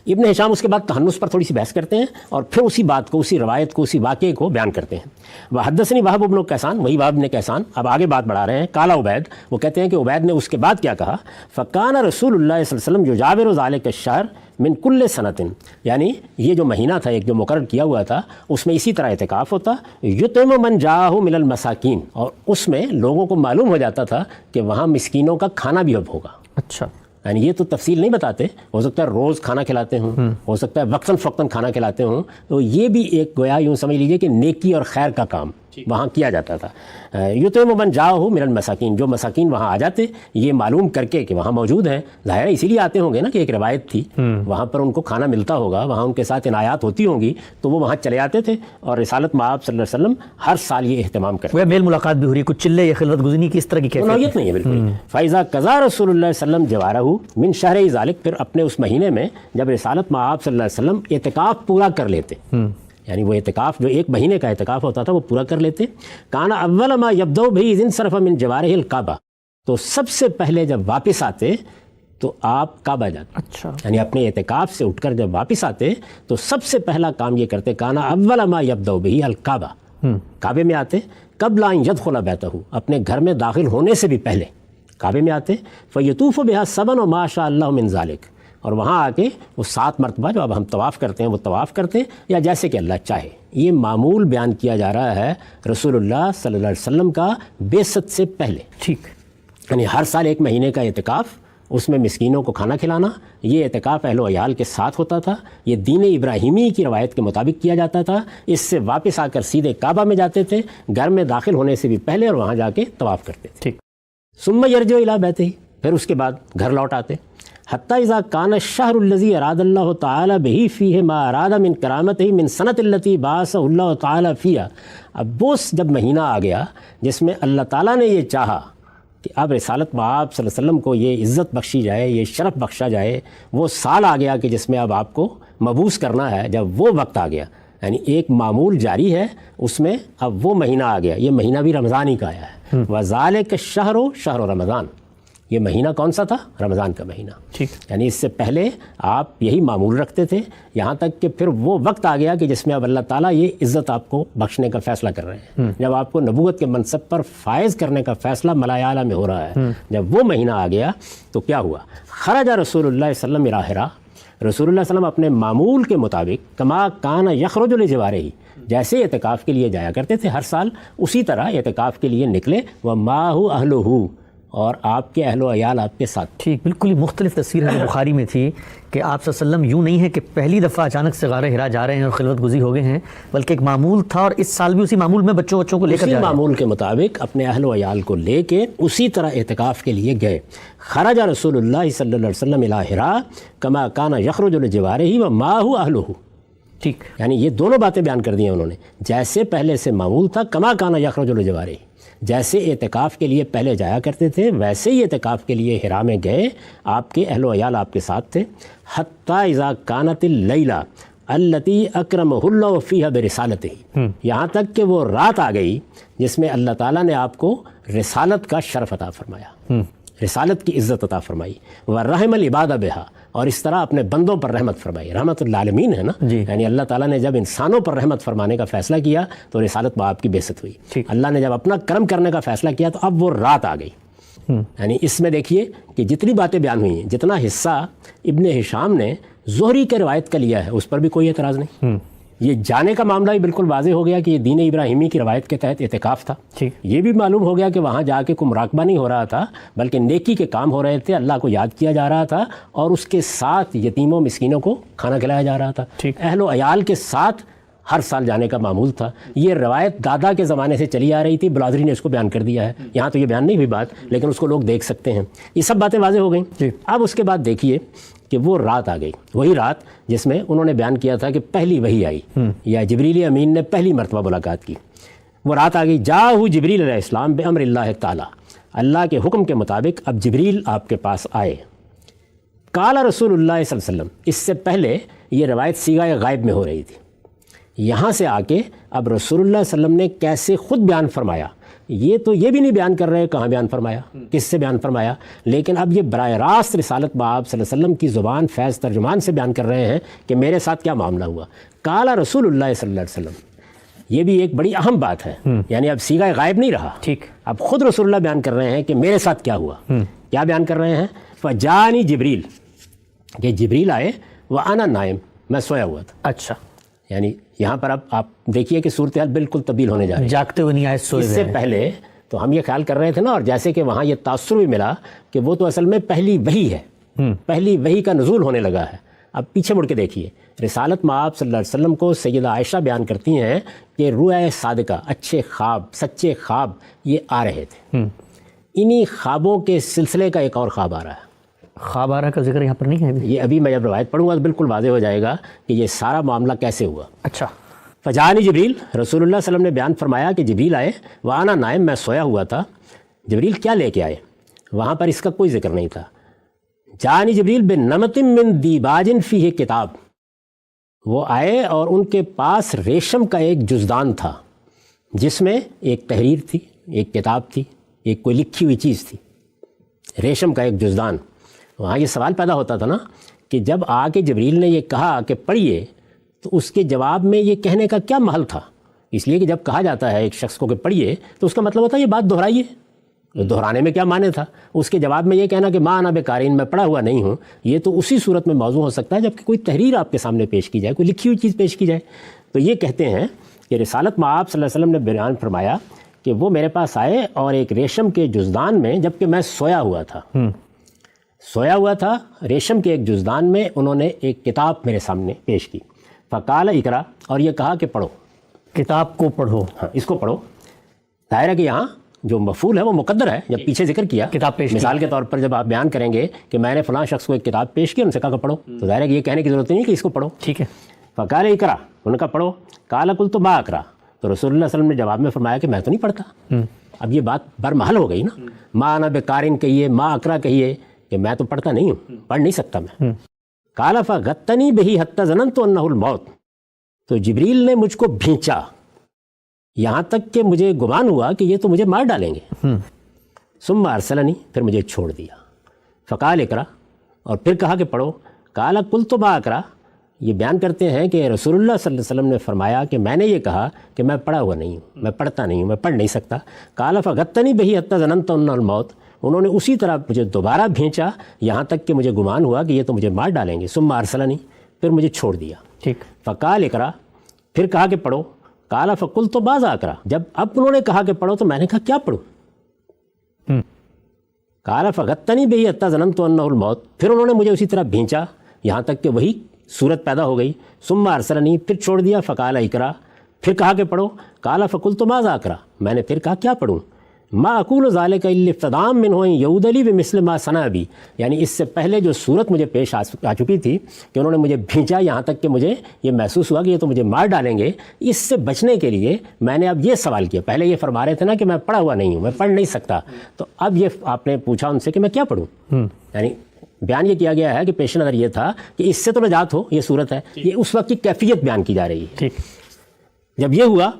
ابن ہشام اس کے بعد تحنس پر تھوڑی سی بحث کرتے ہیں اور پھر اسی بات کو، اسی روایت کو، اسی واقعے کو بیان کرتے ہیں۔ وحدثنی وہب بن کیسان، وہی وہب بن کیسان اب آگے بات بڑھا رہے ہیں۔ قال عبید، وہ کہتے ہیں کہ عبید نے اس کے بعد کیا کہا، فکان رسول اللہ صلی اللہ علیہ وسلم یجاور ذلک الشہر من کل سنۃ، یعنی یہ جو مہینہ تھا ایک جو مقرر کیا ہوا تھا، اس میں اسی طرح اعتکاف ہوتا، یطعم من جاءہ من المساکین، اور اس میں لوگوں کو معلوم ہو جاتا تھا کہ وہاں مسکینوں کا کھانا بھی اب ہوگا۔ اچھا، یعنی یہ تو تفصیل نہیں بتاتے، ہو سکتا ہے روز کھانا کھلاتے ہوں، ہو سکتا ہے وقتاً فوقتاً کھانا کھلاتے ہوں، تو یہ بھی ایک گویا یوں سمجھ لیجئے کہ نیکی اور خیر کا کام وہاں کیا جاتا تھا۔ یطعم من جاءہ من المساکین، جو مساکین وہاں آ جاتے یہ معلوم کر کے کہ وہاں موجود ہیں، ظاہر ہے اسی لیے آتے ہوں گے نا کہ ایک روایت تھی، وہاں پر ان کو کھانا ملتا ہوگا، وہاں ان کے ساتھ عنایات ہوتی ہوں گی، تو وہ وہاں چلے آتے تھے، اور رسالت میں آپ صلی اللہ علیہ وسلم ہر سال یہ اہتمام کرتے وہ میل ملاقات بھی ہو رہی ہے، کچھ چلے یا خلوت گزنی کی اس طرح کی کیفیت نوعیت نہیں ہے بالکل۔ فَإِذَا قَضَىٰ رسول اللہ صلی اللہ علیہ وسلم جوارہ من شہر ذالک، پھر اپنے اس مہینے میں جب رسالت میں آپ صلی اللہ علیہ وسلم اعتکاف پورا کر لیتے، یعنی وہ اعتکاف جو 1 مہینے کا اعتکاف ہوتا تھا وہ پورا کر لیتے، کان اول ما یبدأ بہ اذ انصرف من جوارہ الکعبہ، تو سب سے پہلے جب واپس آتے تو آپ کعبہ جاتے، اچھا، یعنی اپنے اعتکاف سے اٹھ کر جب واپس آتے تو سب سے پہلا کام یہ کرتے، کان اول ما یبدأ بہ الکعبہ، کعبے میں آتے، قبل ان یدخل بیتہ، اپنے گھر میں داخل ہونے سے بھی پہلے کعبے میں آتے، فیطوف بہا 7 ما شاء اللہ من ذالک، اور وہاں آ کے وہ 7 مرتبہ جو اب ہم طواف کرتے ہیں وہ طواف کرتے ہیں، یا جیسے کہ اللہ چاہے۔ یہ معمول بیان کیا جا رہا ہے رسول اللہ صلی اللہ علیہ وسلم کا بعثت سے پہلے۔ ٹھیک، یعنی ہر سال 1 مہینے کا اعتکاف، اس میں مسکینوں کو کھانا کھلانا، یہ اعتکاف اہل و عیال کے ساتھ ہوتا تھا، یہ دین ابراہیمی کی روایت کے مطابق کیا جاتا تھا۔ اس سے واپس آ کر سیدھے کعبہ میں جاتے تھے، گھر میں داخل ہونے سے بھی پہلے، اور وہاں جا کے طواف کرتے تھے۔ ٹھیک، ثم یرجع الی بیتہ، پھر اس کے بعد گھر لوٹ آتے، حتی اذا کان الشہر الذی اراد اللہ تعالی بہ فیہ ما اراد من کرامتہ من سنۃ التی بعثہ اللہ تعالی فیہا، اب وہ جب مہینہ آ گیا جس میں اللہ تعالیٰ نے یہ چاہا کہ اب رسالت میں آپ صلی اللہ علیہ وسلم کو یہ عزت بخشی جائے، یہ شرف بخشا جائے، وہ سال آ گیا کہ جس میں اب آپ کو مبعوث کرنا ہے، جب وہ وقت آ گیا، یعنی ایک معمول جاری ہے، اس میں اب وہ مہینہ آ گیا، یہ مہینہ بھی رمضان ہی کا آیا ہے، وذالک الشہر شہر رمضان، یہ مہینہ کون سا تھا؟ رمضان کا مہینہ۔ ٹھیک، یعنی اس سے پہلے آپ یہی معمول رکھتے تھے، یہاں تک کہ پھر وہ وقت آ گیا کہ جس میں اب اللہ تعالیٰ یہ عزت آپ کو بخشنے کا فیصلہ کر رہے ہیں، جب آپ کو نبوت کے منصب پر فائز کرنے کا فیصلہ ملائے اعلیٰ میں ہو رہا ہے، جب وہ مہینہ آ گیا تو کیا ہوا؟ خرج رسول اللہ صلی اللہ علیہ وسلم الی حرا، رسول اللہ صلی اللہ علیہ وسلم اپنے معمول کے مطابق کما کان یخرج لجوارہ، جیسے اعتکاف کے لیے جایا کرتے تھے ہر سال، اسی طرح اعتکاف کے لیے نکلے، ومعہ اہلہ، اور آپ کے اہل و عیال آپ کے ساتھ. ٹھیک، بالکل ہی مختلف تصویر ہے بخاری میں تھی کہ آپ صلی اللہ علیہ وسلم یوں نہیں ہے کہ پہلی دفعہ اچانک سے غار ہرا جا رہے ہیں اور خلوت گزی ہو گئے ہیں، بلکہ ایک معمول تھا اور اس سال بھی اسی معمول میں بچوں کو لے کر جا رہے ہیں. معمول کے مطابق اپنے اہل و عیال کو لے کے اسی طرح اعتکاف کے لیے گئے. خرج رسول اللہ صلی اللہ علیہ وسلم الی ہرا کما کان یخرج لجوارہ ومعہ اہلہ. ٹھیک، یعنی یہ دونوں باتیں بیان کر دی ہیں انہوں نے. جیسے پہلے سے معمول تھا کما کان یخرج لجوارہ، جیسے اعتکاف کے لیے پہلے جایا کرتے تھے ویسے ہی اعتکاف کے لیے ہرا میں گئے. آپ کے اہل و عیال آپ کے ساتھ تھے. حتی اذا کانت اللیلہ التی اکرمہ اللہ فیہا برسالتہ، یہاں تک کہ وہ رات آ گئی جس میں اللہ تعالیٰ نے آپ کو رسالت کا شرف عطا فرمایا، رسالت کی عزت عطا فرمائی. ورحم العباد بہا، اور اس طرح اپنے بندوں پر رحمت فرمائی. رحمت للعالمین ہے نا، یعنی اللہ تعالیٰ نے جب انسانوں پر رحمت فرمانے کا فیصلہ کیا تو رسالت میں آپ کی بعثت ہوئی. اللہ نے جب اپنا کرم کرنے کا فیصلہ کیا تو اب وہ رات آ گئی. یعنی اس میں دیکھیے کہ جتنی باتیں بیان ہوئی ہیں، جتنا حصہ ابن ہشام نے زہری کے روایت کا لیا ہے اس پر بھی کوئی اعتراض نہیں. یہ جانے کا معاملہ ہی بالکل واضح ہو گیا کہ یہ دین ابراہیمی کی روایت کے تحت اعتکاف تھا. یہ بھی معلوم ہو گیا کہ وہاں جا کے کوئی مراقبہ نہیں ہو رہا تھا بلکہ نیکی کے کام ہو رہے تھے، اللہ کو یاد کیا جا رہا تھا اور اس کے ساتھ یتیموں مسکینوں کو کھانا کھلایا جا رہا تھا. اہل و عیال کے ساتھ ہر سال جانے کا معمول تھا. یہ روایت دادا کے زمانے سے چلی آ رہی تھی، بلادری نے اس کو بیان کر دیا ہے. یہاں تو یہ بیان نہیں ہوئی بات، لیکن اس کو لوگ دیکھ سکتے ہیں. یہ سب باتیں واضح ہو گئیں. اب اس کے بعد دیکھیے کہ وہ رات آ گئی، وہی رات جس میں انہوں نے بیان کیا تھا کہ پہلی وحی آئی یا جبریل امین نے پہلی مرتبہ ملاقات کی. وہ رات آ گئی. جاءہ جبریل علیہ السلام بامر اللہ تعالیٰ، اللہ کے حکم کے مطابق اب جبریل آپ کے پاس آئے. قال رسول اللہ صلی اللہ علیہ وسلم، اس سے پہلے یہ روایت صیغہ غائب میں ہو رہی تھی. یہاں سے آ کے اب رسول اللہ صلی اللہ علیہ وسلم نے کیسے خود بیان فرمایا، یہ تو یہ بھی نہیں بیان کر رہے کہاں بیان فرمایا، کس سے بیان فرمایا، لیکن اب یہ براہ راست رسالت باب صلی اللہ علیہ وسلم کی زبان فیض ترجمان سے بیان کر رہے ہیں کہ میرے ساتھ کیا معاملہ ہوا. قال رسول اللہ صلی اللہ علیہ وسلم، یہ بھی ایک بڑی اہم بات ہے. یعنی اب صیغہ غائب نہیں رہا، ٹھیک، اب خود رسول اللہ بیان کر رہے ہیں کہ میرے ساتھ کیا ہوا. کیا بیان کر رہے ہیں؟ فجانی جبریل، کہ جبریل آئے، وانا نائم، میں سویا ہوا تھا. اچھا، یعنی یہاں پر اب آپ دیکھیے کہ صورتحال بالکل تبدیل ہونے جا رہی ہے. جاگتے ہوئے نہیں آئے، سوئے. اس سے پہلے تو ہم یہ خیال کر رہے تھے نا، اور جیسے کہ وہاں یہ تاثر بھی ملا کہ وہ تو اصل میں پہلی وحی ہے، پہلی وحی کا نزول ہونے لگا ہے. اب پیچھے مڑ کے دیکھیے، رسالت مآب صلی اللہ علیہ وسلم کو سیدہ عائشہ بیان کرتی ہیں کہ رؤیا صادقہ، اچھے خواب، سچے خواب یہ آ رہے تھے. انہی خوابوں کے سلسلے کا ایک اور خواب آ رہا ہے. خواب آ رہا کا ذکر یہاں پر نہیں ہے ابھی. یہ ابھی میں جب روایت پڑھوں گا تو بالکل واضح ہو جائے گا کہ یہ سارا معاملہ کیسے ہوا. اچھا. فجانی جبریل، رسول اللہ صلی اللہ علیہ وسلم نے بیان فرمایا کہ جبریل آئے، وانا نائم، میں سویا ہوا تھا. جبریل کیا لے کے آئے؟ وہاں پر اس کا کوئی ذکر نہیں تھا. جانی جبریل بنمط من دیباج فیہ کتاب، وہ آئے اور ان کے پاس ریشم کا ایک جزدان تھا جس میں ایک تحریر تھی، ایک کتاب تھی، ایک کوئی لکھی ہوئی چیز تھی. ریشم کا ایک جزدان. وہاں یہ سوال پیدا ہوتا تھا نا کہ جب آ کے جبریل نے یہ کہا کہ پڑھیے تو اس کے جواب میں یہ کہنے کا کیا محل تھا؟ اس لیے کہ جب کہا جاتا ہے ایک شخص کو کہ پڑھیے تو اس کا مطلب ہوتا ہے یہ بات دہرائیے. دہرانے میں کیا معنی تھا؟ اس کے جواب میں یہ کہنا کہ ماں انا بقارئ، میں پڑھا ہوا نہیں ہوں، یہ تو اسی صورت میں موضوع ہو سکتا ہے جب کہ کوئی تحریر آپ کے سامنے پیش کی جائے، کوئی لکھی ہوئی چیز پیش کی جائے. تو یہ کہتے ہیں کہ رسالت مآب صلی اللہ علیہ وسلم نے بیان فرمایا کہ وہ میرے پاس آئے اور ایک ریشم کے جزدان میں، جب کہ میں سویا ہوا تھا، ریشم کے ایک جزدان میں انہوں نے ایک کتاب میرے سامنے پیش کی. فقال اقرا، اور یہ کہا کہ پڑھو، کتاب کو پڑھو. ہاں، اس کو پڑھو. ظاہر ہے کہ یہاں جو مفعول ہے وہ مقدر ہے. جب پیچھے ذکر کیا کتاب پیش، مثال کے طور پر جب آپ بیان کریں گے کہ میں نے فلاں شخص کو ایک کتاب پیش کی، ان سے کہا کہ پڑھو، تو ظاہر ہے کہ یہ کہنے کی ضرورت نہیں کہ اس کو پڑھو. ٹھیک ہے. فقال اقرا، انہوں نے کہا پڑھو. قال قلت ما اقرا، تو رسول اللہ صلی اللہ علیہ وسلم نے جواب میں فرمایا کہ میں تو نہیں پڑھتا. اب یہ بات برمحل ہو گئی نا. ما انا بقارئ کہیے، ما اقرا کہیے کہ میں تو پڑھتا نہیں ہوں، پڑھ نہیں سکتا میں. قال فغطنی بہ حتی ظننت انہ الموت، تو جبریل نے مجھ کو بھینچا یہاں تک کہ مجھے گمان ہوا کہ یہ تو مجھے مار ڈالیں گے. ثم ارسلنی، پھر مجھے چھوڑ دیا. فقال اقرا، اور پھر کہا کہ پڑھو. قال قلت ما اقرا، یہ بیان کرتے ہیں کہ رسول اللہ صلی اللہ علیہ وسلم نے فرمایا کہ میں نے یہ کہا کہ میں پڑھا ہوا نہیں ہوں، میں پڑھتا نہیں ہوں، میں پڑھ نہیں سکتا. قال فغطنی بہ حتی ظننت انہ الموت، انہوں نے اسی طرح مجھے دوبارہ بھینچا یہاں تک کہ مجھے گمان ہوا کہ یہ تو مجھے مار ڈالیں گے. ثم ارسلنی، پھر مجھے چھوڑ دیا. ٹھیک. فقال اقرا، پھر کہا کہ پڑھو. قال فقلت تو بعض اقرا، جب اب انہوں نے کہا کہ پڑھو تو میں نے کہا کیا پڑھوں. قال فغطنی بہ حتی ظننت انہ الموت، پھر انہوں نے مجھے اسی طرح بھینچا یہاں تک کہ وہی صورت پیدا ہو گئی. ثم ارسلنی، پھر چھوڑ دیا. فقال اقرا، پھر کہا کہ پڑھو. قال فقلت ماذا اقرا، میں نے پھر کہا کیا پڑھوں. ما اقول ذلک الا ابتداء منہ ان یعود لی بمثل ما صنع بی، یعنی اس سے پہلے جو صورت مجھے پیش آ چکی تھی کہ انہوں نے مجھے بھینچا یہاں تک کہ مجھے یہ محسوس ہوا کہ یہ تو مجھے مار ڈالیں گے، اس سے بچنے کے لیے میں نے اب یہ سوال کیا. پہلے یہ فرما رہے تھے نا کہ میں پڑھا ہوا نہیں ہوں، میں پڑھ نہیں سکتا، تو اب یہ آپ نے پوچھا ان سے کہ میں کیا پڑھوں. یعنی بیان یہ کیا گیا ہے کہ پیش نظر یہ تھا کہ اس سے تو نجات ہو، یہ صورت ہے، یہ اس وقت کی کیفیت بیان کی جا رہی ہے. جب یہ ہوا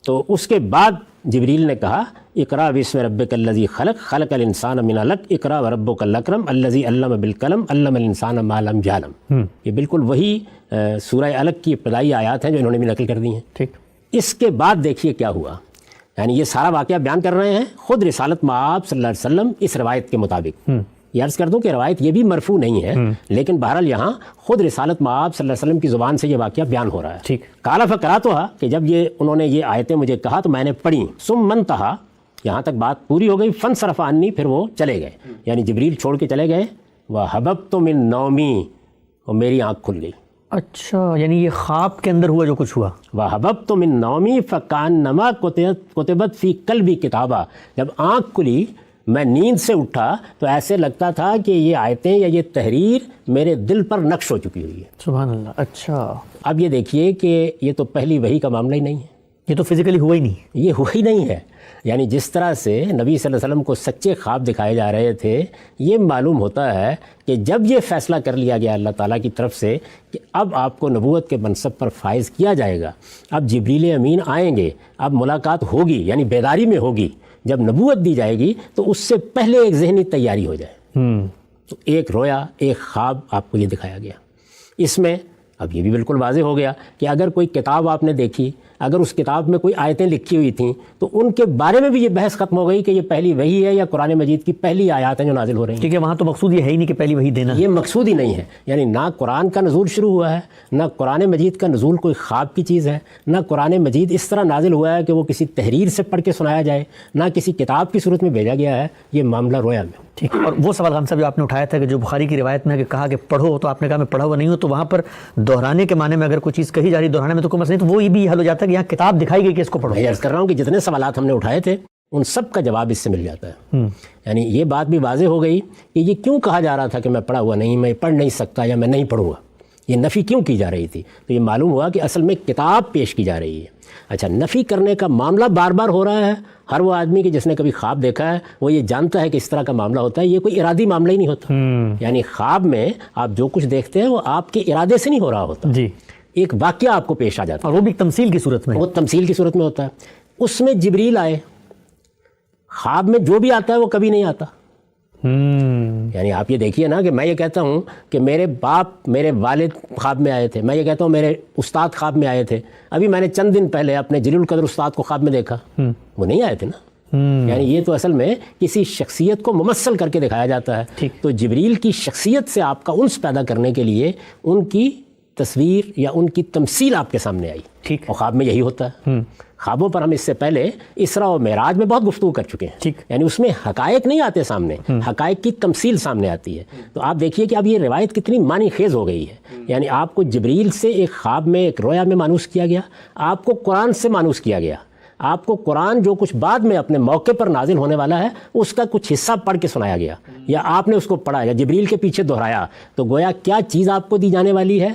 تو اس کے بعد جبریل نے کہا اقرا بسم ربک الذی خلق خلق الانسان من علق اقرا وربک الاکرم الذی علم بالقلم علم الانسان ما لم یعلم. یہ بالکل وہی سورہ علق کی ابتدائی آیات ہیں جو انہوں نے بھی نقل کر دی ہیں. ٹھیک. اس کے بعد دیکھیے کیا ہوا. یعنی یہ سارا واقعہ بیان کر رہے ہیں خود رسالت مآب صلی اللہ علیہ وسلم اس روایت کے مطابق. یہ عرض کر دوں کہ روایت یہ بھی مرفوع نہیں ہے، لیکن بہرحال یہاں خود رسالت مآب صلی اللہ علیہ وسلم کی زبان سے یہ واقعہ بیان ہو رہا ہے. ٹھیک. قال فقرأتھا، کہ جب انہوں نے یہ آیتیں مجھے کہا تو میں نے پڑھی. ثم انتہا، یہاں تک بات پوری ہو گئی. فانصرف عنی، پھر وہ چلے گئے، یعنی جبریل چھوڑ کے چلے گئے. وحببت من نومی، اور میری آنکھ کھل گئی. اچھا، یعنی یہ خواب کے اندر ہوا جو کچھ ہوا. وحببت من نومی فکانما کتبت فی قلبی کتابا، جب آنکھ کھلی میں نیند سے اٹھا تو ایسے لگتا تھا کہ یہ آیتیں یا یہ تحریر میرے دل پر نقش ہو چکی ہوئی ہے. سبحان اللہ. اچھا، اب یہ دیکھیے کہ یہ تو پہلی وحی کا معاملہ ہی نہیں ہے، یہ تو فزیکلی ہوا ہی نہیں. یہ ہوا ہی نہیں ہے. یعنی جس طرح سے نبی صلی اللہ علیہ وسلم کو سچے خواب دکھائے جا رہے تھے، یہ معلوم ہوتا ہے کہ جب یہ فیصلہ کر لیا گیا اللہ تعالیٰ کی طرف سے کہ اب آپ کو نبوت کے منصب پر فائز کیا جائے گا، اب جبریل امین آئیں گے، اب ملاقات ہوگی، یعنی بیداری میں ہوگی، جب نبوت دی جائے گی تو اس سے پہلے ایک ذہنی تیاری ہو جائے. تو ایک رویا، ایک خواب آپ کو یہ دکھایا گیا. اس میں اب یہ بھی بالکل واضح ہو گیا کہ اگر کوئی کتاب آپ نے دیکھی، اگر اس کتاب میں کوئی آیتیں لکھی ہوئی تھیں تو ان کے بارے میں بھی یہ بحث ختم ہو گئی کہ یہ پہلی وحی ہے یا قرآن مجید کی پہلی آیات ہیں جو نازل ہو رہی ہیں. ٹھیک ہے، وہاں تو مقصود یہ ہے ہی نہیں کہ پہلی وحی دینا، یہ مقصود ہی نہیں ہے. یعنی نہ قرآن کا نزول شروع ہوا ہے، نہ قرآن مجید کا نزول کوئی خواب کی چیز ہے، نہ قرآن مجید اس طرح نازل ہوا ہے کہ وہ کسی تحریر سے پڑھ کے سنایا جائے، نہ کسی کتاب کی صورت میں بھیجا گیا ہے. یہ معاملہ رویا میں. ٹھیک. اور وہ سوال غام صاحب جو آپ نے اٹھایا تھا کہ جو بخاری کی روایت میں کہا کہ پڑھو، تو آپ نے کہا میں پڑھا ہوا نہیں ہوں، تو وہاں پر دہرانے کے معنی میں اگر کوئی چیز کہی جا رہی دہرانے میں تو کوئی مسئلہ نہیں، تو وہ یہ بھی حل ہو جاتا ہے کہ یہاں کتاب دکھائی گئی کہ اس کو پڑھو. میں عرض کر رہا ہوں کہ جتنے سوالات ہم نے اٹھائے تھے ان سب کا جواب اس سے مل جاتا ہے. یعنی یہ بات بھی واضح ہو گئی کہ یہ کیوں کہا جا رہا تھا کہ میں پڑھا ہوا نہیں، میں پڑھ نہیں سکتا یا میں نہیں پڑھوں گا، یہ نفی کیوں کی جا رہی تھی. تو یہ معلوم ہوا کہ اصل میں کتاب پیش کی جا رہی ہے. اچھا، نفی کرنے کا معاملہ بار بار ہو رہا ہے. ہر وہ آدمی کہ جس نے کبھی خواب دیکھا ہے وہ یہ جانتا ہے کہ اس طرح کا معاملہ ہوتا ہے. یہ کوئی ارادی معاملہ ہی نہیں ہوتا. یعنی خواب میں آپ جو کچھ دیکھتے ہیں وہ آپ کے ارادے سے نہیں ہو رہا ہوتا. جی. ایک واقعہ آپ کو پیش آ جاتا ہے، اور وہ بھی تمثیل کی صورت میں. وہ تمثیل کی صورت میں ہوتا ہے. اس میں جبریل آئے. خواب میں جو بھی آتا ہے وہ کبھی نہیں آتا. یعنی آپ یہ دیکھیے نا کہ میں یہ کہتا ہوں کہ میرے باپ، میرے والد خواب میں آئے تھے، میں یہ کہتا ہوں میرے استاد خواب میں آئے تھے. ابھی میں نے چند دن پہلے اپنے جلیل القدر استاد کو خواب میں دیکھا، وہ نہیں آئے تھے نا. یعنی یہ تو اصل میں کسی شخصیت کو ممثل کر کے دکھایا جاتا ہے. تو جبریل کی شخصیت سے آپ کا انس پیدا کرنے کے لیے ان کی تصویر یا ان کی تمثیل آپ کے سامنے آئی. ٹھیک. اور خواب میں یہی ہوتا ہے. خوابوں پر ہم اس سے پہلے اسراء و معراج میں بہت گفتگو کر چکے ہیں. یعنی اس میں حقائق نہیں آتے سامنے، حقائق کی تمثیل سامنے آتی ہے. تو آپ دیکھیے کہ اب یہ روایت کتنی معنی خیز ہو گئی ہے. یعنی آپ کو جبریل سے ایک خواب میں، ایک رویا میں مانوس کیا گیا، آپ کو قرآن سے مانوس کیا گیا، آپ کو قرآن جو کچھ بعد میں اپنے موقع پر نازل ہونے والا ہے اس کا کچھ حصہ پڑھ کے سنایا گیا، یا آپ نے اس کو پڑھا یا جبریل کے پیچھے دہرایا. تو گویا کیا چیز آپ کو دی جانے والی ہے،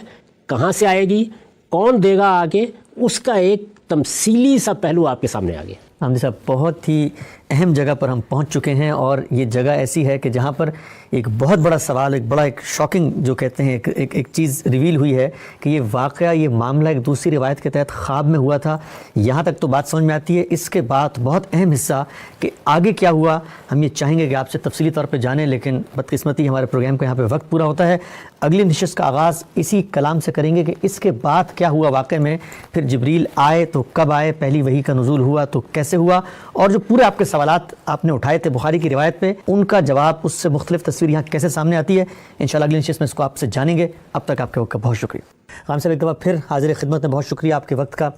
کہاں سے آئے گی، کون دے گا آگے، اس کا ایک تمثیلی سا پہلو آپ کے سامنے آ گیا. حامدی صاحب، بہت ہی اہم جگہ پر ہم پہنچ چکے ہیں، اور یہ جگہ ایسی ہے کہ جہاں پر ایک بہت بڑا سوال، ایک شاکنگ جو کہتے ہیں ایک چیز ریویل ہوئی ہے کہ یہ واقعہ، یہ معاملہ ایک دوسری روایت کے تحت خواب میں ہوا تھا. یہاں تک تو بات سمجھ میں آتی ہے. اس کے بعد بہت اہم حصہ کہ آگے کیا ہوا، ہم یہ چاہیں گے کہ آپ سے تفصیلی طور پہ جانیں، لیکن بدقسمتی ہمارے پروگرام کا یہاں پہ وقت پورا ہوتا ہے. اگلی نشست کا آغاز اسی کلام سے کریں گے کہ اس کے بعد کیا ہوا واقعے میں، پھر جبریل آئے تو کب آئے، پہلی وحی کا نزول ہوا تو کیسے ہوا، اور جو پورے آپ کے سوالات آپ نے اٹھائے تھے بخاری کی روایت پہ، ان کا جواب، اس سے مختلف تصویر یہاں کیسے سامنے آتی ہے. انشاءاللہ اگلی نشست میں اس کو آپ سے جانیں گے. اب تک آپ کے وقت کا بہت شکریہ. خان صاحب ایک دفعہ پھر حاضر خدمت میں، بہت شکریہ آپ کے وقت کا۔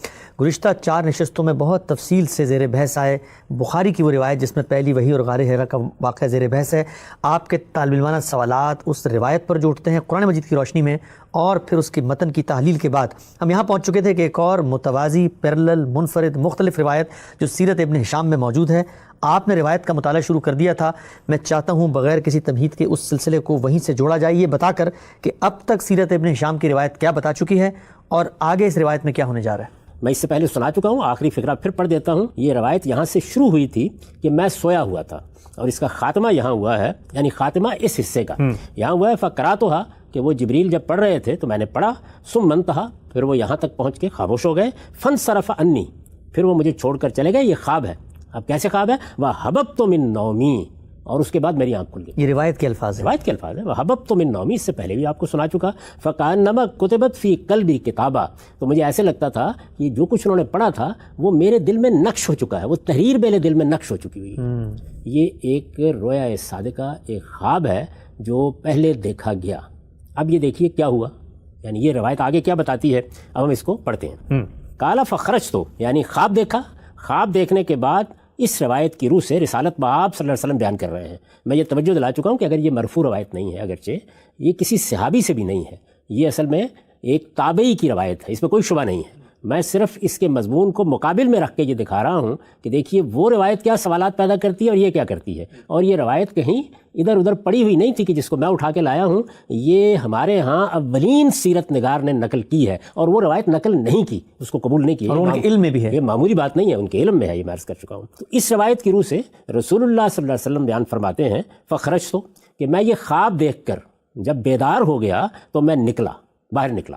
گزشتہ 4 نشستوں میں بہت تفصیل سے زیر بحث آئے بخاری کی وہ روایت جس میں پہلی وحی اور غار حرا کا واقعہ زیر بحث ہے، آپ کے طالب علمانہ سوالات اس روایت پر جو اٹھتے ہیں قرآن مجید کی روشنی میں، اور پھر اس کی متن کی تحلیل کے بعد ہم یہاں پہنچ چکے تھے کہ ایک اور متوازی، پیرلل، منفرد، مختلف روایت جو سیرت ابن ہشام میں موجود ہے، آپ نے روایت کا مطالعہ شروع کر دیا تھا۔ میں چاہتا ہوں بغیر کسی تمہید کے اس سلسلے کو وہیں سے جوڑا جائے، یہ بتا کر کہ اب تک سیرت ابن ہشام کی روایت کیا بتا چکی ہے اور آگے اس روایت میں کیا ہونے جا رہا ہے۔ میں اس سے پہلے سنا چکا ہوں، آخری فقرہ پھر پڑھ دیتا ہوں۔ یہ روایت یہاں سے شروع ہوئی تھی کہ میں سویا ہوا تھا، اور اس کا خاتمہ یہاں ہوا ہے، یعنی خاتمہ اس حصے کا یہاں ہوا ہے فقراتھا، کہ وہ جبریل جب پڑھ رہے تھے تو میں نے پڑھا، ثم انتہا، پھر وہ یہاں تک پہنچ کے خاموش ہو گئے، فانصرف عنی، پھر وہ مجھے چھوڑ کر چلے گئے۔ یہ خواب ہے۔ اب کیسے خواب ہے؟ وَحَبَبْتُ مِن نَوْمِی، اور اس کے بعد میری آنکھ کھل گئی۔ یہ روایت کے الفاظ ہیں، روایت کے الفاظ ہیں، وَحَبَبْتُ مِن نَوْمِی، اس سے پہلے بھی آپ کو سنا چکا، فَكَأَنَّمَا كُتِبَتْ فِي قَلْبِي کتابہ، تو مجھے ایسے لگتا تھا کہ جو کچھ انہوں نے پڑھا تھا وہ میرے دل میں نقش ہو چکا ہے، وہ تحریر میرے دل میں نقش ہو چکی ہوئی ہے۔ یہ ایک رویا صادقہ، ایک خواب ہے جو پہلے دیکھا گیا۔ اب یہ دیکھیے کیا ہوا، یعنی یہ روایت آگے کیا بتاتی ہے، اب ہم اس کو پڑھتے ہیں۔ قال فخرجت، یعنی خواب دیکھا، خواب دیکھنے کے بعد اس روایت کی روح سے رسالت بآب صلی اللہ علیہ وسلم بیان کر رہے ہیں۔ میں یہ توجہ دلا چکا ہوں کہ اگر یہ مرفوع روایت نہیں ہے، اگرچہ یہ کسی صحابی سے بھی نہیں ہے، یہ اصل میں ایک تابعی کی روایت ہے، اس میں کوئی شبہ نہیں ہے۔ میں صرف اس کے مضمون کو مقابل میں رکھ کے یہ دکھا رہا ہوں کہ دیکھیے وہ روایت کیا سوالات پیدا کرتی ہے اور یہ کیا کرتی ہے، اور یہ روایت کہیں ادھر ادھر پڑی ہوئی نہیں تھی کہ جس کو میں اٹھا کے لایا ہوں، یہ ہمارے ہاں اولین سیرت نگار نے نقل کی ہے، اور وہ روایت نقل نہیں کی، اس کو قبول نہیں کی، اور ان کے علم میں بھی ہے، یہ معمولی بات نہیں ہے، ان کے علم میں ہے، یہ میں عرض کر چکا ہوں۔ تو اس روایت کی روح سے رسول اللہ صلی اللہ علیہ وسلم بیان فرماتے ہیں فخرجت، کہ میں یہ خواب دیکھ کر جب بیدار ہو گیا تو میں نکلا، باہر نکلا،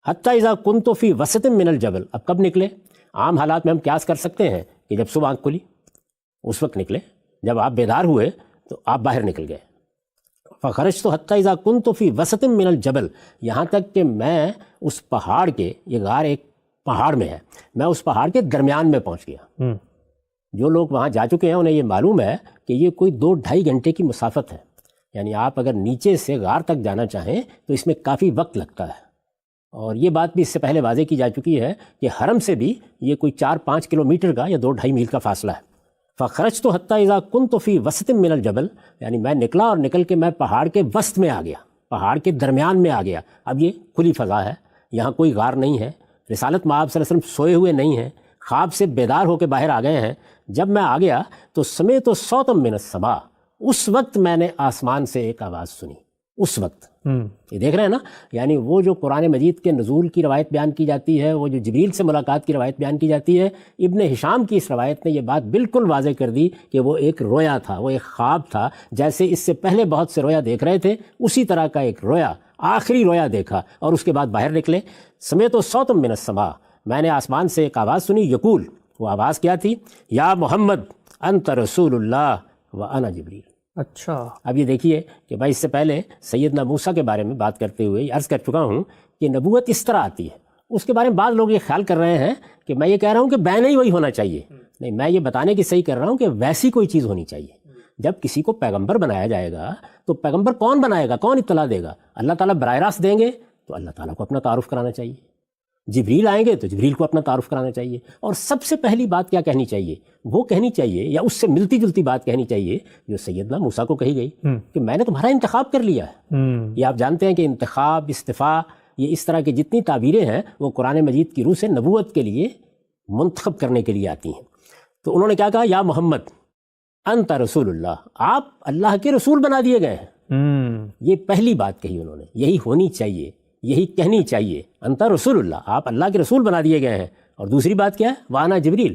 حتیٰ اذا کنت فی وسط من الجبل، اب کب نکلے؟ عام حالات میں ہم قیاس کر سکتے ہیں کہ جب صبح آنکھ کھلی اس وقت نکلے، جب آپ بیدار ہوئے تو آپ باہر نکل گئے۔ فخرجت حتیٰ اذا کنت فی وسط من الجبل، یہاں تک کہ میں اس پہاڑ کے، یہ غار ایک پہاڑ میں ہے، میں اس پہاڑ کے درمیان میں پہنچ گیا۔ جو لوگ وہاں جا چکے ہیں انہیں یہ معلوم ہے کہ یہ کوئی 2-2.5 گھنٹے کی مسافت ہے، یعنی آپ اگر نیچے سے غار تک جانا چاہیں تو اس میں کافی وقت لگتا ہے، اور یہ بات بھی اس سے پہلے واضح کی جا چکی ہے کہ حرم سے بھی یہ کوئی 4-5 کلومیٹر کا یا 2-2.5 میل کا فاصلہ ہے۔ فخرجت حتیٰ اذا کنت فی وسط من الجبل، یعنی میں نکلا اور نکل کے میں پہاڑ کے وسط میں آ گیا، پہاڑ کے درمیان میں آ گیا۔ اب یہ کھلی فضا ہے، یہاں کوئی غار نہیں ہے، رسالت مآب صلی اللہ علیہ وسلم سوئے ہوئے نہیں ہیں، خواب سے بیدار ہو کے باہر آ گئے ہیں۔ جب میں آ گیا تو سمعت صوتا من السماء، اس وقت میں نے آسمان سے ایک آواز سنی، اس وقت۔ یہ دیکھ رہے ہیں نا، یعنی وہ جو قرآن مجید کے نزول کی روایت بیان کی جاتی ہے، وہ جو جبریل سے ملاقات کی روایت بیان کی جاتی ہے، ابن ہشام کی اس روایت نے یہ بات بالکل واضح کر دی کہ وہ ایک رویا تھا، وہ ایک خواب تھا۔ جیسے اس سے پہلے بہت سے رویا دیکھ رہے تھے، اسی طرح کا ایک رویا، آخری رویا دیکھا، اور اس کے بعد باہر نکلے۔ سمعت صوتا من السماء، میں نے آسمان سے ایک آواز سنی، یقول، وہ آواز کیا تھی؟ یا محمد انت رسول اللہ وانا جبریل۔ اچھا، اب یہ دیکھیے کہ بھائی اس سے پہلے سیدنا موسیٰ کے بارے میں بات کرتے ہوئے عرض کر چکا ہوں کہ نبوت اس طرح آتی ہے۔ اس کے بارے میں بعض لوگ یہ خیال کر رہے ہیں کہ میں یہ کہہ رہا ہوں کہ بین ہی وہی ہونا چاہیے، نہیں، میں یہ بتانے کی صحیح کر رہا ہوں کہ ویسی کوئی چیز ہونی چاہیے۔ جب کسی کو پیغمبر بنایا جائے گا تو پیغمبر کون بنائے گا، کون اطلاع دے گا؟ اللہ تعالیٰ براہ راست دیں گے تو اللہ تعالیٰ کو اپنا تعارف کرانا چاہیے، جبریل آئیں گے تو جبریل کو اپنا تعارف کرانا چاہیے، اور سب سے پہلی بات کیا کہنی چاہیے؟ وہ کہنی چاہیے یا اس سے ملتی جلتی بات کہنی چاہیے جو سیدنا موسیٰ کو کہی گئی کہ میں نے تمہارا انتخاب کر لیا ہے۔ یہ آپ جانتے ہیں کہ انتخاب، استفاء، یہ اس طرح کی جتنی تعبیریں ہیں وہ قرآن مجید کی روح سے نبوت کے لیے منتخب کرنے کے لیے آتی ہیں۔ تو انہوں نے کیا کہا؟ یا محمد انت رسول اللہ، آپ اللہ کے رسول بنا دیے گئے ہیں۔ یہ پہلی بات کہی انہوں نے، یہی ہونی چاہیے، یہی کہنی چاہیے، انت رسول اللہ، آپ اللہ کے رسول بنا دیے گئے ہیں۔ اور دوسری بات کیا ہے؟ وانا جبریل،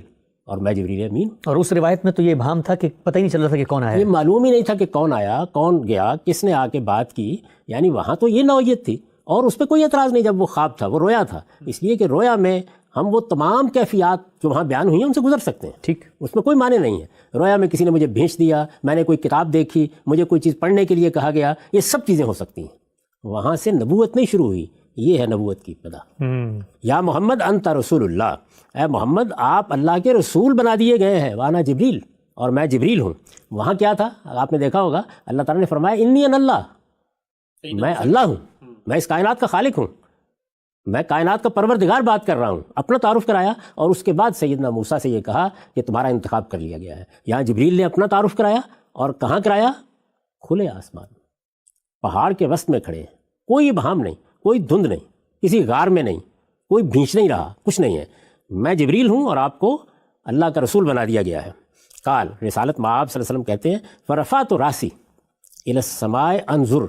اور میں جبریل امین۔ اور اس روایت میں تو یہ ابہام تھا کہ پتہ ہی نہیں چل رہا تھا کہ کون آیا، یہ معلوم ہی نہیں تھا کہ کون آیا، کون گیا، کس نے آ کے بات کی، یعنی وہاں تو یہ نوعیت تھی، اور اس پہ کوئی اعتراض نہیں جب وہ خواب تھا، وہ رویا تھا، اس لیے کہ رویا میں ہم وہ تمام کیفیات جو وہاں بیان ہوئی ہیں ان سے گزر سکتے ہیں، ٹھیک، اس میں کوئی معنی نہیں ہے۔ رویا میں کسی نے مجھے بھیج دیا، میں نے کوئی کتاب دیکھی، مجھے کوئی چیز پڑھنے کے لیے کہا گیا، یہ سب چیزیں ہو سکتی ہیں۔ وہاں سے نبوت نہیں شروع ہوئی، یہ ہے نبوت کی ابتدا۔ یا محمد انت رسول اللہ، اے محمد آپ اللہ کے رسول بنا دیے گئے ہیں، وانا جبریل، اور میں جبریل ہوں۔ وہاں کیا تھا؟ آپ نے دیکھا ہوگا اللہ تعالیٰ نے فرمایا انی ان اللہ، میں اللہ ہوں، میں اس کائنات کا خالق ہوں۔ میں کائنات کا پروردگار بات کر رہا ہوں، اپنا تعارف کرایا، اور اس کے بعد سیدنا موسیٰ سے یہ کہا کہ تمہارا انتخاب کر لیا گیا ہے۔ یہاں جبریل نے اپنا تعارف کرایا، اور کہاں کرایا؟ کھلے آسمان، پہاڑ کے وسط میں کھڑے ہیں، کوئی ابہام نہیں، کوئی دھند نہیں، کسی غار میں نہیں، کوئی بھینچ نہیں رہا، کچھ نہیں ہے، میں جبریل ہوں اور آپ کو اللہ کا رسول بنا دیا گیا ہے۔ قال رسالت مآب صلی اللہ علیہ وسلم کہتے ہیں فرفعت راسی الی السماء انظر،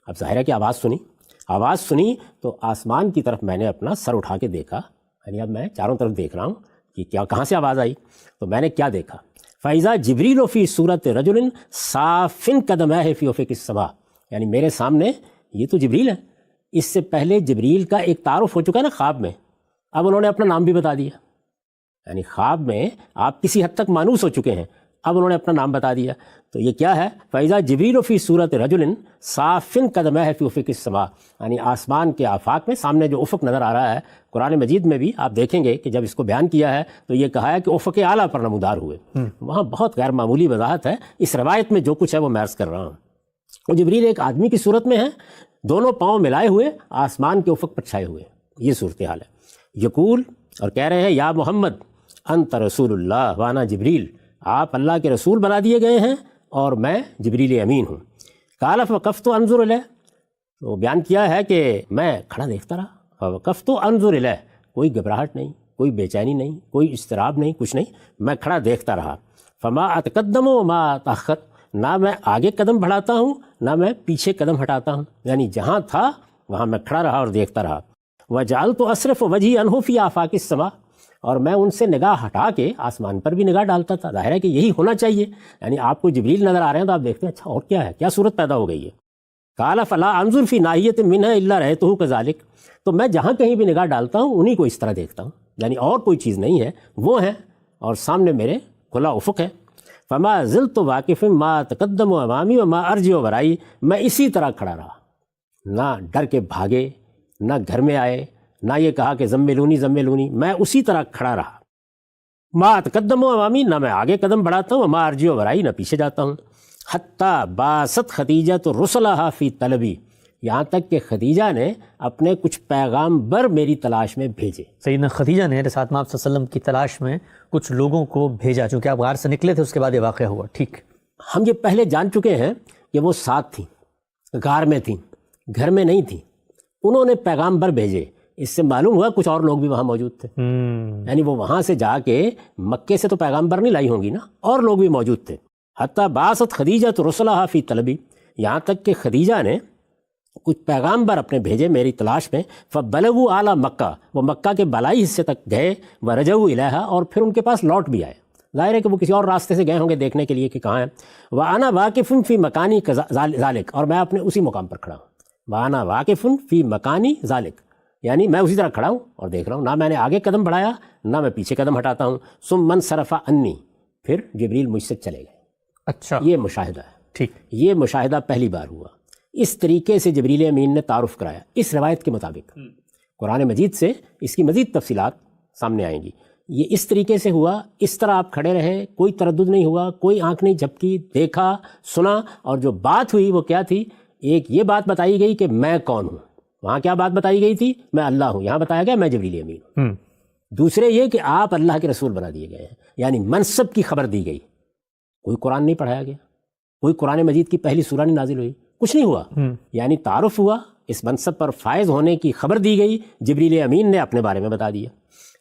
اب ظاہر ہے کہ آواز سنی تو آسمان کی طرف میں نے اپنا سر اٹھا کے دیکھا، یعنی اب میں چاروں طرف دیکھ رہا ہوں کہ کیا کہاں سے آواز آئی، تو میں نے کیا دیکھا؟ فَإِذَا جِبْرِيلُ فِي صُورَةِ رَجُلٍ صَافٍ قَدَمَيْهِ فِي أُفُقِ السَّمَاء، یعنی میرے سامنے یہ تو جبریل ہے، اس سے پہلے جبریل کا ایک تعارف ہو چکا ہے نا خواب میں، اب انہوں نے اپنا نام بھی بتا دیا، یعنی خواب میں آپ کسی حد تک مانوس ہو چکے ہیں، اب انہوں نے اپنا نام بتا دیا، تو یہ کیا ہے؟ فَإِذَا جِبْرِيلُ فِي صُورَةِ رَجُلٍ صَافٍ قَدَمَيْهِ فِي أُفُقِ السَّمَاء، یعنی آسمان کے آفاق میں سامنے جو افق نظر آ رہا ہے، قرآن مجید میں بھی آپ دیکھیں گے کہ جب اس کو بیان کیا ہے تو یہ کہا ہے کہ افق اعلیٰ پر نمودار ہوئے، وہاں بہت غیر معمولی وضاحت ہے، اس روایت میں جو کچھ ہے وہ میں عرض کر رہا ہوں۔ وہ جبریل ایک آدمی کی صورت میں ہے، دونوں پاؤں ملائے ہوئے آسمان کے افق پر چھائے ہوئے، یہ صورتحال ہے۔ یقول، اور کہہ رہے ہیں یا محمد انت رسول اللہ وانا جبریل، آپ اللہ کے رسول بنا دیے گئے ہیں اور میں جبریل امین ہوں۔ قال فوقفت انظر الیہ، تو بیان کیا ہے کہ میں کھڑا دیکھتا رہا، وقفت انظر الیہ، کوئی گھبراہٹ نہیں، کوئی بے چینی نہیں، کوئی اضطراب نہیں، کچھ نہیں، میں کھڑا دیکھتا رہا۔ فما اتقدم وما اتاخر، نہ میں آگے قدم بڑھاتا ہوں نہ میں پیچھے قدم ہٹاتا ہوں، یعنی جہاں تھا وہاں میں کھڑا رہا اور دیکھتا رہا۔ وجعلت اصرف وجهي عنه في آفاق السماء، اور میں ان سے نگاہ ہٹا کے آسمان پر بھی نگاہ ڈالتا تھا، ظاہر ہے کہ یہی ہونا چاہیے، یعنی آپ کو جبریل نظر آ رہے ہیں تو آپ دیکھتے ہیں اچھا اور کیا ہے، کیا صورت پیدا ہو گئی ہے۔ قال فلا انظر في ناحية منها الا رأيته كذلك، تو میں جہاں کہیں بھی نگاہ ڈالتا ہوں انہی کو اس طرح دیکھتا ہوں، یعنی اور کوئی چیز نہیں ہے، وہ ہیں اور سامنے میرے کھلا افق ہے۔ فما زلت واقف ما تقدم امامی وما ارجع ورائی، میں اسی طرح کھڑا رہا، نہ ڈر کے بھاگے، نہ گھر میں آئے، نہ یہ کہا کہ زملونی، میں اسی طرح کھڑا رہا۔ ما تقدم امامی، نہ میں آگے قدم بڑھاتا ہوں، وما ارجع ورائی، نہ پیچھے جاتا ہوں۔ حتی باست خدیجہ تو رسلہا فی طلبی، یہاں تک کہ خدیجہ نے اپنے کچھ پیغام بر میری تلاش میں بھیجے۔ سیدنا خدیجہ نے رسالت مآب صلی اللہ علیہ وسلم کی تلاش میں کچھ لوگوں کو بھیجا، چونکہ آپ غار سے نکلے تھے اس کے بعد یہ واقعہ ہوا، ٹھیک؟ ہم یہ پہلے جان چکے ہیں کہ وہ ساتھ تھیں، غار میں تھیں، گھر میں نہیں تھیں، انہوں نے پیغام بر بھیجے، اس سے معلوم ہوا کچھ اور لوگ بھی وہاں موجود تھے، یعنی وہ وہاں سے جا کے مکے سے تو پیغام بر نہیں لائی ہوں گی نا، اور لوگ بھی موجود تھے۔ حتی باست خدیجہ تو رسلہا فی طلبی، یہاں تک کہ خدیجہ نے کچھ پیغام بر اپنے بھیجے میری تلاش میں۔ فبلغوا اعلی مکہ، وہ مکہ کے بالائی حصے تک گئے، ورجعوا الیہا، اور پھر ان کے پاس لوٹ بھی آئے، ظاہر ہے کہ وہ کسی اور راستے سے گئے ہوں گے دیکھنے کے لیے کہ کہاں ہے۔ وانا واقف فی مکانی ذالک، اور میں اپنے اسی مقام پر کھڑا ہوں۔ وانا واقف فی مکانی ذالک، یعنی میں اسی طرح کھڑا ہوں اور دیکھ رہا ہوں، نہ میں نے آگے قدم بڑھایا نہ میں پیچھے قدم ہٹاتا ہوں۔ ثم منصرف عنی، پھر جبریل مجھ سے چلے گئے۔ اچھا، یہ مشاہدہ ہے، ٹھیک، یہ مشاہدہ پہلی بار ہوا، اس طریقے سے جبریل امین نے تعارف کرایا، اس روایت کے مطابق۔ قرآن مجید سے اس کی مزید تفصیلات سامنے آئیں گی۔ یہ اس طریقے سے ہوا، اس طرح آپ کھڑے رہے، کوئی تردد نہیں ہوا، کوئی آنکھ نہیں جھپکی، دیکھا، سنا، اور جو بات ہوئی وہ کیا تھی؟ ایک یہ بات بتائی گئی کہ میں کون ہوں، وہاں کیا بات بتائی گئی تھی؟ میں اللہ ہوں، یہاں بتایا گیا میں جبریل امین ہوں۔ دوسرے یہ کہ آپ اللہ کے رسول بنا دیے گئے ہیں، یعنی منصب کی خبر دی گئی، کوئی قرآن نہیں پڑھایا گیا، کوئی قرآن مجید کی پہلی سورہ نہیں نازل ہوئی، کچھ نہیں ہوا، یعنی تعارف ہوا، اس منصب پر فائز ہونے کی خبر دی گئی، جبریل امین نے اپنے بارے میں بتا دیا۔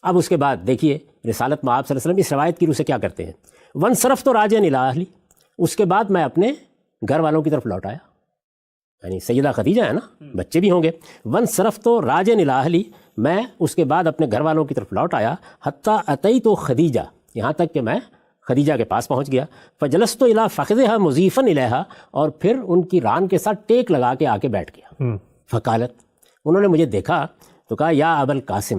اب اس کے بعد دیکھیے رسالت مآب صلی اللہ علیہ وسلم اس روایت کی روح سے کیا کرتے ہیں۔ وانصرفت راجعا الی اہلی، اس کے بعد میں اپنے گھر والوں کی طرف لوٹ آیا، یعنی سیدہ خدیجہ ہے نا، بچے بھی ہوں گے۔ وانصرفت راجعا الی اہلی، میں اس کے بعد اپنے گھر والوں کی طرف لوٹ آیا۔ حتی اتیت خدیجہ، یہاں تک کہ میں خدیجہ کے پاس پہنچ گیا۔ فجلست الی فخذھا مضیفا الیہا، اور پھر ان کی ران کے ساتھ ٹیک لگا کے آ کے بیٹھ گیا۔ فقالت، انہوں نے مجھے دیکھا تو کہا یا ابا القاسم،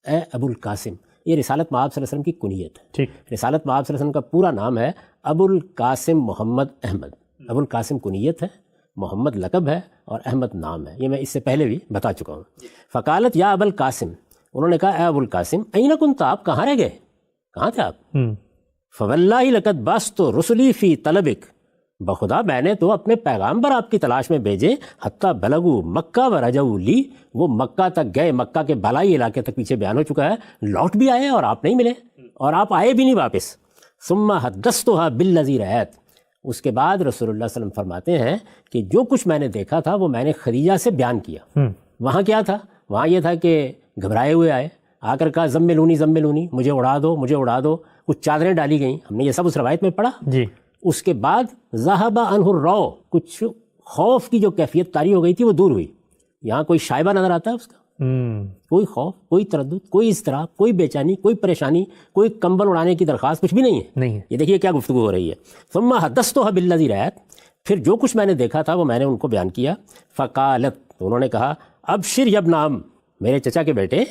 اے ابو القاسم، یہ رسالت مآب صلی اللہ علیہ وسلم کی کنیت ہے۔ ٹھیک، رسالت مآب صلی اللہ علیہ وسلم کا پورا نام ہے ابو القاسم محمد احمد۔ ابو القاسم کنیت ہے، محمد لقب ہے، اور احمد نام ہے، یہ میں اس سے پہلے بھی بتا چکا ہوں۔ فقالت یا ابا القاسم، انہوں نے کہا اے ابو القاسم، این کنت، آپ کہاں رہ گئے، کہاں تھے آپ؟ فواللہ لقد باسط رسلی فی طلبک، بخدا میں نے تو اپنے پیغامبر آپ کی تلاش میں بھیجے، حتیٰ بلغو مکہ و رجعوا لی، وہ مکہ تک گئے، مکہ کے بالائی علاقے تک پیچھے بیان ہو چکا ہے، لوٹ بھی آئے اور آپ نہیں ملے، اور آپ آئے بھی نہیں واپس۔ ثم حدثتها بالذی رأیت، اس کے بعد رسول اللہ صلی اللہ علیہ وسلم فرماتے ہیں کہ جو کچھ میں نے دیکھا تھا وہ میں نے خدیجہ سے بیان کیا۔ وہاں کیا تھا؟ وہاں یہ تھا کہ گھبرائے ہوئے آئے، آ کر کہا زملونی، مجھے اڑا دو، کچھ چادریں ڈالی گئیں، ہم نے یہ سب اس روایت میں پڑھا جی۔ اس کے بعد ذہب عنہ الرو، کچھ خوف کی جو کیفیت طاری ہو گئی تھی وہ دور ہوئی۔ یہاں کوئی شائبہ نظر آتا ہے اس کا؟ کوئی خوف، کوئی تردد، کوئی اضطراب، کوئی بے چینی، کوئی پریشانی، کوئی کمبل اڑانے کی درخواست، کچھ بھی نہیں ہے۔ یہ دیکھیے کیا گفتگو ہو رہی ہے۔ ثم حدثتها بالذی رأیت، پھر جو کچھ میں نے دیکھا تھا وہ میں نے ان کو بیان کیا۔ فقالت، تو انہوں نے کہا ابشر یا ابن عم، میرے چچا کے بیٹے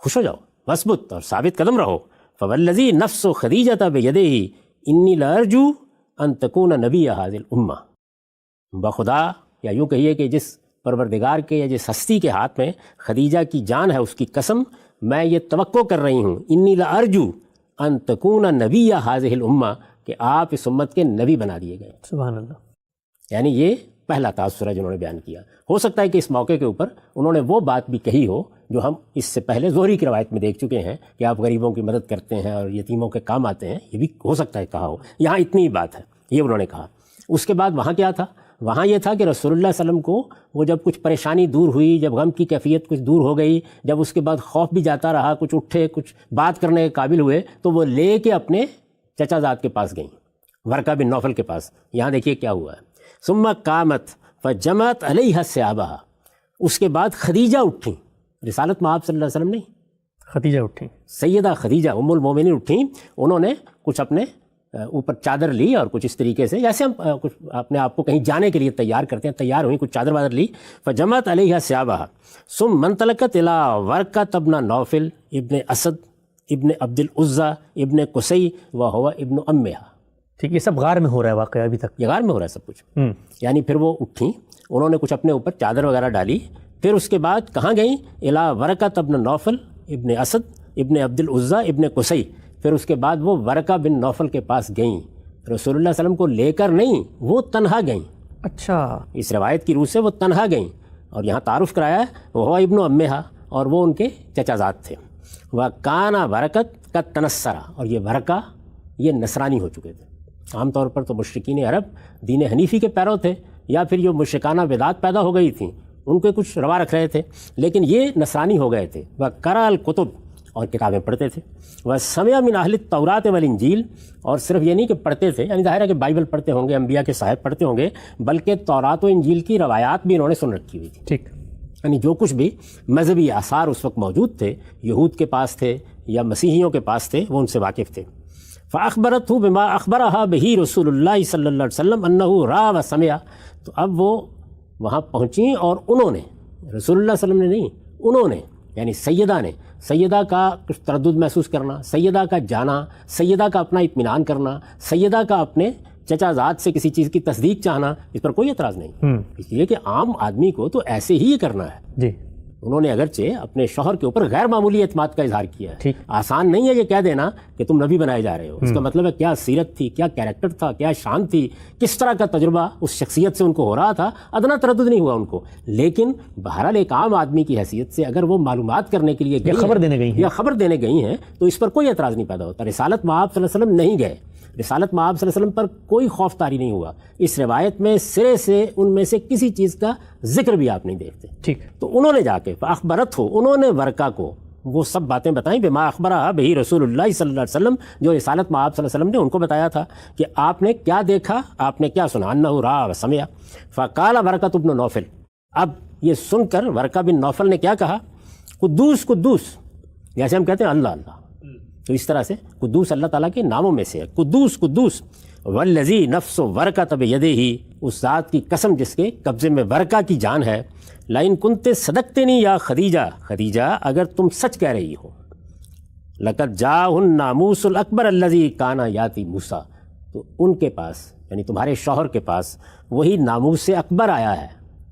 خوش ہو جاؤ، وثبت، اور ثابت قدم رہو۔ فوالذی نفس خدیجۃ بیدہ انی لارجو ان تکون نبی هذه الامہ، بخدا، یا یوں کہیے کہ جس پروردگار کے یا جس ہستی کے ہاتھ میں خدیجہ کی جان ہے، اس کی قسم، میں یہ توقع کر رہی ہوں، انی لارجو ان تکون نبی هذه الامہ، کہ آپ اس امت کے نبی بنا دیے گئے۔ سبحان اللہ۔ یعنی یہ پہلا تاثر ہے جنہوں نے بیان کیا۔ ہو سکتا ہے کہ اس موقع کے اوپر انہوں نے وہ بات بھی کہی ہو جو ہم اس سے پہلے زہری کی روایت میں دیکھ چکے ہیں کہ آپ غریبوں کی مدد کرتے ہیں اور یتیموں کے کام آتے ہیں، یہ بھی ہو سکتا ہے کہا ہو۔ یہاں اتنی ہی بات ہے، یہ انہوں نے کہا۔ اس کے بعد وہاں کیا تھا؟ وہاں یہ تھا کہ رسول اللہ صلی اللہ علیہ وسلم کو وہ جب کچھ پریشانی دور ہوئی، جب غم کی کیفیت کچھ دور ہو گئی، جب اس کے بعد خوف بھی جاتا رہا، کچھ اٹھے، کچھ بات کرنے کے قابل ہوئے، تو وہ لے کے اپنے چچا زاد کے پاس گئیں، ورقہ بن نوفل کے پاس۔ یہاں دیکھیے کیا ہوا ہے۔ ثم قامت فجمعت علیہا ثیابہا، اس کے بعد خدیجہ اٹھیں، رسالت میں آپ صلی اللہ علیہ وسلم نہیں، خدیجہ اٹھیں، سیدہ خدیجہ ام المومنین اٹھیں، انہوں نے کچھ اپنے اوپر چادر لی اور کچھ اس طریقے سے، جیسے ہم کچھ اپنے آپ کو کہیں جانے کے لیے تیار کرتے ہیں، تیار ہوئیں، کچھ چادر وادر لی۔ فجمعت علیہا ثیابہا ثم منطلقت الی ورقۃ ابن نوفل ابن اسد ابن عبد العزیٰ ابن قصی وہو ابن امہا۔ ٹھیک، یہ سب غار میں ہو رہا ہے واقعہ ابھی تک؟ یہ غار میں ہو رہا ہے سب کچھ۔ یعنی پھر وہ اٹھیں، انہوں نے کچھ اپنے اوپر چادر وغیرہ ڈالی، پھر اس کے بعد کہاں گئیں؟ الی ورقۃ ابن نوفل ابن اسد ابن عبد العزیٰ ابن قصی، پھر اس کے بعد وہ ورقہ بن نوفل کے پاس گئیں، رسول اللہ صلی اللہ علیہ وسلم کو لے کر نہیں، وہ تنہا گئیں۔ اچھا، اس روایت کی روح سے وہ تنہا گئیں، اور یہاں تعارف کرایا ہے وہ ابن امہا، اور وہ ان کے چچا زاد تھے۔ وَكَانَ وَرَقَةٌ قَدْ تَنَصَّرَ، اور یہ ورقہ یہ نصرانی ہو چکے تھے۔ عام طور پر تو مشرکین عرب دین حنیفی کے پیرو تھے، یا پھر جو مشرکانہ بدعات پیدا ہو گئی تھیں ان کے کچھ روا رکھ رہے تھے، لیکن یہ نصرانی ہو گئے تھے۔ وَقَرَأَ الْكُتُبَ، اور کتابیں پڑھتے تھے۔ وَسَمِعَ مِنْ أَهْلِ التَّوْرَاةِ وَالْإِنْجِيلِ، اور صرف یہ نہیں کہ پڑھتے تھے، یعنی ظاہر ہے کہ بائبل پڑھتے ہوں گے، انبیاء کے صاحب پڑھتے ہوں گے، بلکہ تورات و انجیل کی روایات بھی انہوں نے سن رکھی ہوئی تھی۔ ٹھیک، یعنی جو کچھ بھی مذہبی آثار اس وقت موجود تھے، یہود کے پاس تھے یا مسیحیوں کے پاس تھے، وہ ان سے واقف تھے۔ فَأَخْبَرَتْهُ بِمَا أَخْبَرَهَا بِهِ رسول اللہ صلی اللہ علیہ وسلم أَنَّهُ رَأَى وَسَمِعَ، تو اب وہ وہاں پہنچیں اور انہوں نے، رسول اللہ صلی اللہ علیہ وسلم نے نہیں، انہوں نے، یعنی سیدہ نے، سیدہ کا کچھ تردد محسوس کرنا، سیدہ کا جانا، سیدہ کا اپنا اطمینان کرنا، سیدہ کا اپنے چچا زاد سے کسی چیز کی تصدیق چاہنا، اس پر کوئی اعتراض نہیں، اس لیے کہ عام آدمی کو تو ایسے ہی یہ کرنا ہے۔ جی، انہوں نے اگرچہ اپنے شوہر کے اوپر غیر معمولی اعتماد کا اظہار کیا ہے۔ ٹھیک، آسان نہیں ہے یہ کہہ دینا کہ تم نبی بنائے جا رہے ہو، اس کا مطلب ہے کیا سیرت تھی، کیا کیریکٹر تھا، کیا شان تھی، کس طرح کا تجربہ اس شخصیت سے ان کو ہو رہا تھا، ادنا تردد نہیں ہوا ان کو۔ لیکن بہرحال ایک عام آدمی کی حیثیت سے اگر وہ معلومات کرنے کے لیے یا خبر دینے گئی ہیں، یا خبر دینے گئی ہیں، تو اس پر کوئی اعتراض نہیں پیدا ہوتا۔ رسالت میں آپ صلی اللہ علیہ وسلم نہیں گئے، رسالت میں آپ صلی اللہ علیہ وسلم پر کوئی خوف طاری نہیں ہوا، اس روایت میں سرے سے ان میں سے کسی چیز کا ذکر بھی آپ نہیں دیکھتے۔ ٹھیک، تو انہوں نے جا کے فاخبرت ہو، انہوں نے ورقہ کو وہ سب باتیں بتائیں، بما اخبرہ بہی رسول اللہ صلی اللہ علیہ وسلم، جو رسالت میں آپ صلی اللہ علیہ وسلم نے ان کو بتایا تھا کہ آپ نے کیا دیکھا، آپ نے کیا سنا۔ انہ رأى وسمع فقال ورقۃ بن نوفل، اب یہ سن کر ورقہ بن نوفل نے کیا کہا، قدوس قدوس، جیسے ہم کہتے ہیں اللہ اللہ، تو اس طرح سے قدوس اللہ تعالیٰ کے ناموں میں سے ہے، قدوس قدوس، والذی نفس ورقۃ بیدہ، اس ذات کی قسم جس کے قبضے میں ورقہ کی جان ہے، لئن کنت صدقتنی یا خدیجہ، خدیجہ اگر تم سچ کہہ رہی ہو، لقد جاء الناموس الاکبر الذی کان یاتی موسیٰ، تو ان کے پاس یعنی تمہارے شوہر کے پاس وہی ناموس اکبر آیا ہے۔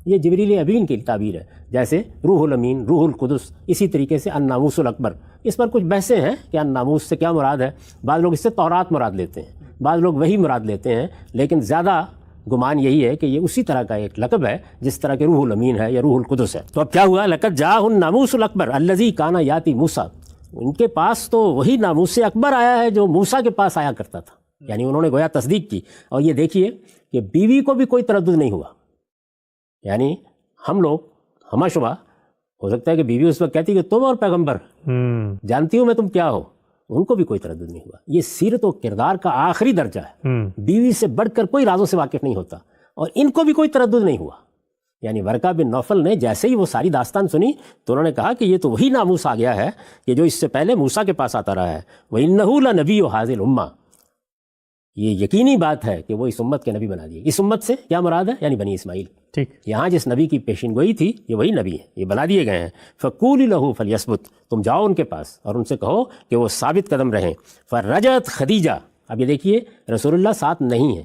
یہ جبریل امین کی تعبیر ہے، جیسے روح الامین، روح القدس، اسی طریقے سے الناموس الاکبر۔ اس پر کچھ بحثیں ہیں کہ الناموس سے کیا مراد ہے، بعض لوگ اس سے تورات مراد لیتے ہیں، بعض لوگ وہی مراد لیتے ہیں، لیکن زیادہ گمان یہی ہے کہ یہ اسی طرح کا ایک لقب ہے جس طرح کہ روح الامین ہے یا روح القدس ہے۔ تو اب کیا ہوا؟ لقد جاءہ الناموس الاکبر الذی کان یاتی موسیٰ، ان کے پاس تو وہی ناموس اکبر آیا ہے جو موسیٰ کے پاس آیا کرتا تھا، یعنی انہوں نے گویا تصدیق کی۔ اور یہ دیکھیے کہ بیوی کو بھی کوئی تردد نہیں ہوا، یعنی ہم لوگ ہمہ شبہ ہو سکتا ہے کہ بیوی اس وقت کہتی کہ تم اور پیغمبر جانتی ہوں میں تم کیا ہو، ان کو بھی کوئی تردد نہیں ہوا۔ یہ سیرت و کردار کا آخری درجہ ہے، بیوی سے بڑھ کر کوئی رازوں سے واقف نہیں ہوتا، اور ان کو بھی کوئی تردد نہیں ہوا۔ یعنی ورقہ بن نوفل نے جیسے ہی وہ ساری داستان سنی تو انہوں نے کہا کہ یہ تو وہی ناموس آ گیا ہے کہ جو اس سے پہلے موسیٰ کے پاس آتا رہا ہے، وَإِنَّهُ لَنَبِيُّ هَٰذِهِ الْأُمَّةِ، یہ یقینی بات ہے کہ وہ اس امت کے نبی بنا دیے۔ اس امت سے کیا مراد ہے؟ یعنی بنی اسماعیل۔ ٹھیک، یہاں جس نبی کی پیشین گوئی تھی یہ وہی نبی ہے، یہ بنا دیے گئے ہیں۔ فَقُولِ لَهُ فَلْيَثْبُتْ، تم جاؤ ان کے پاس اور ان سے کہو کہ وہ ثابت قدم رہیں۔ فَرَجَتْ خدیجہ، اب یہ دیکھیے رسول اللہ ساتھ نہیں ہے،